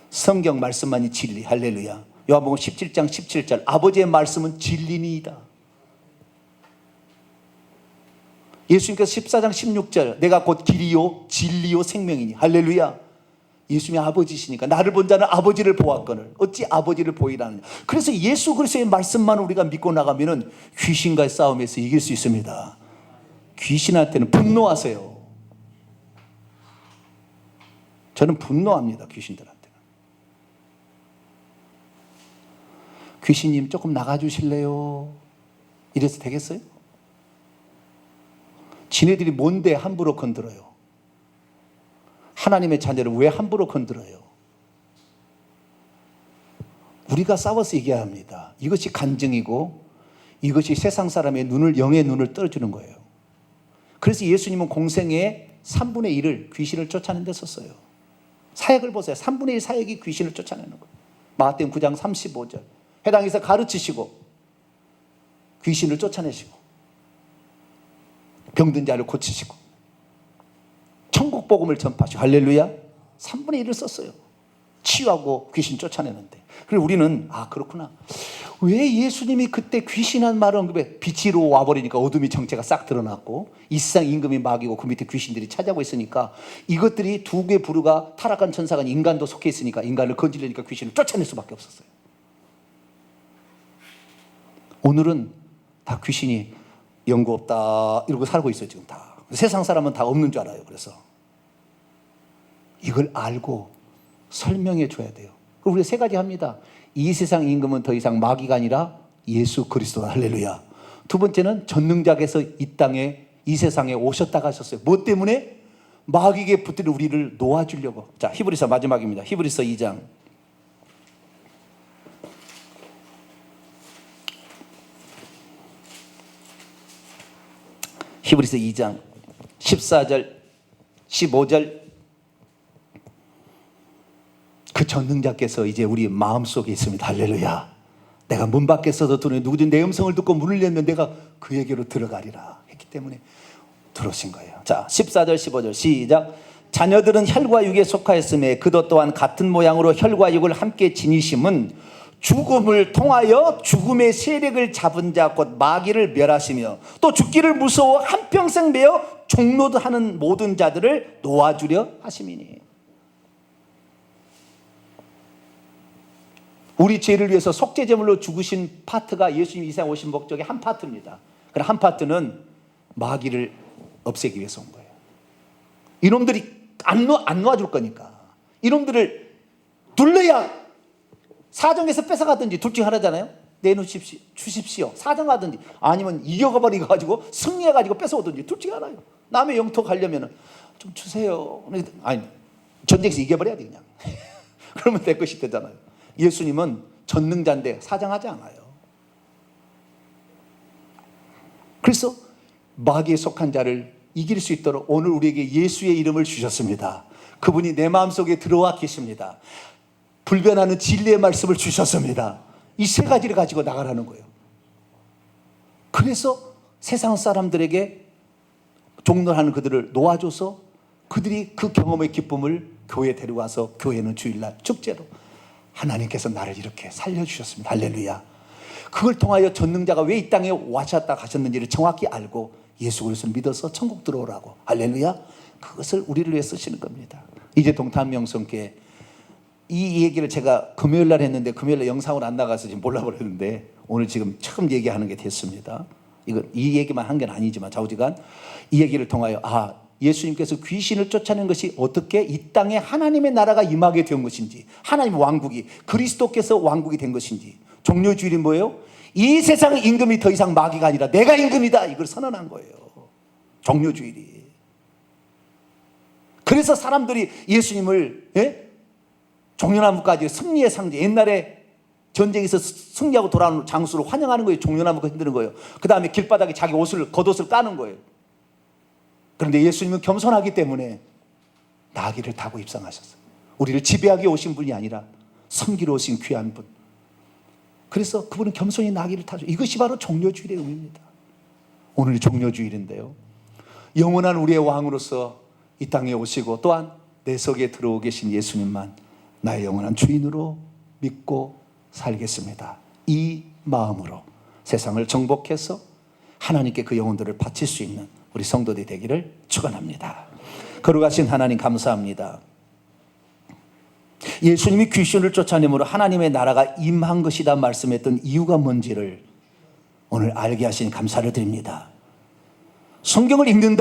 성경 말씀만이 진리. 할렐루야. 요한복음 17장 17절. 아버지의 말씀은 진리니이다. 예수님께서 14장 16절. 내가 곧 길이요 진리요 생명이니. 할렐루야. 예수님이 아버지시니까 나를 본 자는 아버지를 보았거늘 어찌 아버지를 보이라느냐. 그래서 예수 그리스도의 말씀만 우리가 믿고 나가면은 귀신과의 싸움에서 이길 수 있습니다. 귀신한테는 분노하세요. 저는 분노합니다. 귀신들한테. 귀신님 조금 나가주실래요? 이래서 되겠어요? 지네들이 뭔데 함부로 건드려요? 하나님의 자녀를 왜 함부로 건드려요? 우리가 싸워서 이겨야 합니다. 이것이 간증이고 이것이 세상 사람의 영의 눈을 떠주는 거예요. 그래서 예수님은 공생의 3분의 1을 귀신을 쫓아내는 데 썼어요. 사역을 보세요. 3분의 1 사역이 귀신을 쫓아내는 거예요. 마태복음 9장 35절. 회당에서 가르치시고 귀신을 쫓아내시고 병든 자를 고치시고 천국 복음을 전파하시고. 할렐루야. 3분의 1을 썼어요. 치유하고 귀신 쫓아내는데. 그리고 우리는 그렇구나. 왜 예수님이 그때 귀신한 말을 언급해? 빛으로 와버리니까 어둠이 정체가 싹 드러났고 이 세상 임금이 마귀고 그 밑에 귀신들이 차지하고 있으니까 이것들이 두 개의 부류가 타락한 천사가 인간도 속해 있으니까 인간을 건지려니까 귀신을 쫓아낼 수밖에 없었어요. 오늘은 다 귀신이 연고 없다 이러고 살고 있어요. 지금 다 세상 사람은 다 없는 줄 알아요. 그래서 이걸 알고 설명해 줘야 돼요. 그리고 우리가 세 가지 합니다. 이 세상 임금은 더 이상 마귀가 아니라 예수 그리스도다. 할렐루야. 두 번째는 전능자께서 이 땅에 이 세상에 오셨다가 하셨어요. 뭐 때문에? 마귀에게 붙들려 우리를 놓아주려고. 자, 히브리서 마지막입니다. 히브리서 2장. 히브리서 2장 14절 15절. 그 전능자께서 이제 우리 마음속에 있습니다. 할렐루야. 내가 문 밖에 서서 들으니 누구든지 내 음성을 듣고 문을 열면 내가 그에게로 들어가리라 했기 때문에 들어오신 거예요. 자, 14절 15절 시작. 자녀들은 혈과 육에 속하였음에 그도 또한 같은 모양으로 혈과 육을 함께 지니심은 죽음을 통하여 죽음의 세력을 잡은 자 곧 마귀를 멸하시며 또 죽기를 무서워 한평생 매어 종노하는 모든 자들을 놓아주려 하심이니. 우리 죄를 위해서 속죄제물로 죽으신 파트가 예수님 이 세상 오신 목적의 한 파트입니다. 그러나 한 파트는 마귀를 없애기 위해서 온 거예요. 이놈들이 안 놓아줄 거니까 이놈들을 눌러야 사정에서 뺏어가든지 둘 중 하나잖아요. 내놓으십시오, 주십시오, 사정하든지 아니면 이겨버리가지고 승리해가지고 뺏어오든지 둘 중 하나예요. 남의 영토 가려면 좀 주세요. 아니, 전쟁에서 이겨버려야 돼 그냥. 그러면 내 것이 되잖아요. 예수님은 전능자인데 사정하지 않아요. 그래서 마귀에 속한 자를 이길 수 있도록 오늘 우리에게 예수의 이름을 주셨습니다. 그분이 내 마음속에 들어와 계십니다. 불변하는 진리의 말씀을 주셨습니다. 이 세 가지를 가지고 나가라는 거예요. 그래서 세상 사람들에게 종로하는 그들을 놓아줘서 그들이 그 경험의 기쁨을 교회에 데려와서 교회는 주일날 축제로 하나님께서 나를 이렇게 살려주셨습니다. 할렐루야. 그걸 통하여 전능자가 왜 이 땅에 와셨다 가셨는지를 정확히 알고 예수 그리스도를 믿어서 천국 들어오라고. 할렐루야. 그것을 우리를 위해 쓰시는 겁니다. 이제 동탄명성교회 이 얘기를 제가 금요일날 했는데 금요일날 영상으로 안 나가서 지금 몰라버렸는데 오늘 지금 처음 얘기하는 게 됐습니다. 이 얘기만 한 건 아니지만 좌우지간 이 얘기를 통하여 예수님께서 귀신을 쫓아낸 것이 어떻게 이 땅에 하나님의 나라가 임하게 된 것인지, 하나님의 왕국이 그리스도께서 왕국이 된 것인지. 종료주일이 뭐예요? 이 세상의 임금이 더 이상 마귀가 아니라 내가 임금이다, 이걸 선언한 거예요. 종료주일이. 그래서 사람들이 예수님을 종려나무까지 승리의 상징, 옛날에 전쟁에서 승리하고 돌아오는 장수로 환영하는 거예요. 종려나무가 흔드는 거예요. 그 다음에 길바닥에 자기 겉옷을 까는 거예요. 그런데 예수님은 겸손하기 때문에 나귀를 타고 입성하셨어요. 우리를 지배하기 오신 분이 아니라 섬기러 오신 귀한 분. 그래서 그분은 겸손히 나귀를 타죠. 이것이 바로 종려주일의 의미입니다. 오늘이 종려주일인데요, 영원한 우리의 왕으로서 이 땅에 오시고 또한 내 속에 들어오 계신 예수님만 나의 영원한 주인으로 믿고 살겠습니다. 이 마음으로 세상을 정복해서 하나님께 그 영혼들을 바칠 수 있는 우리 성도들이 되기를 축원합니다. 거룩하신 하나님 감사합니다. 예수님이 귀신을 쫓아내므로 하나님의 나라가 임한 것이다 말씀했던 이유가 뭔지를 오늘 알게 하시니 감사를 드립니다. 성경을 읽는다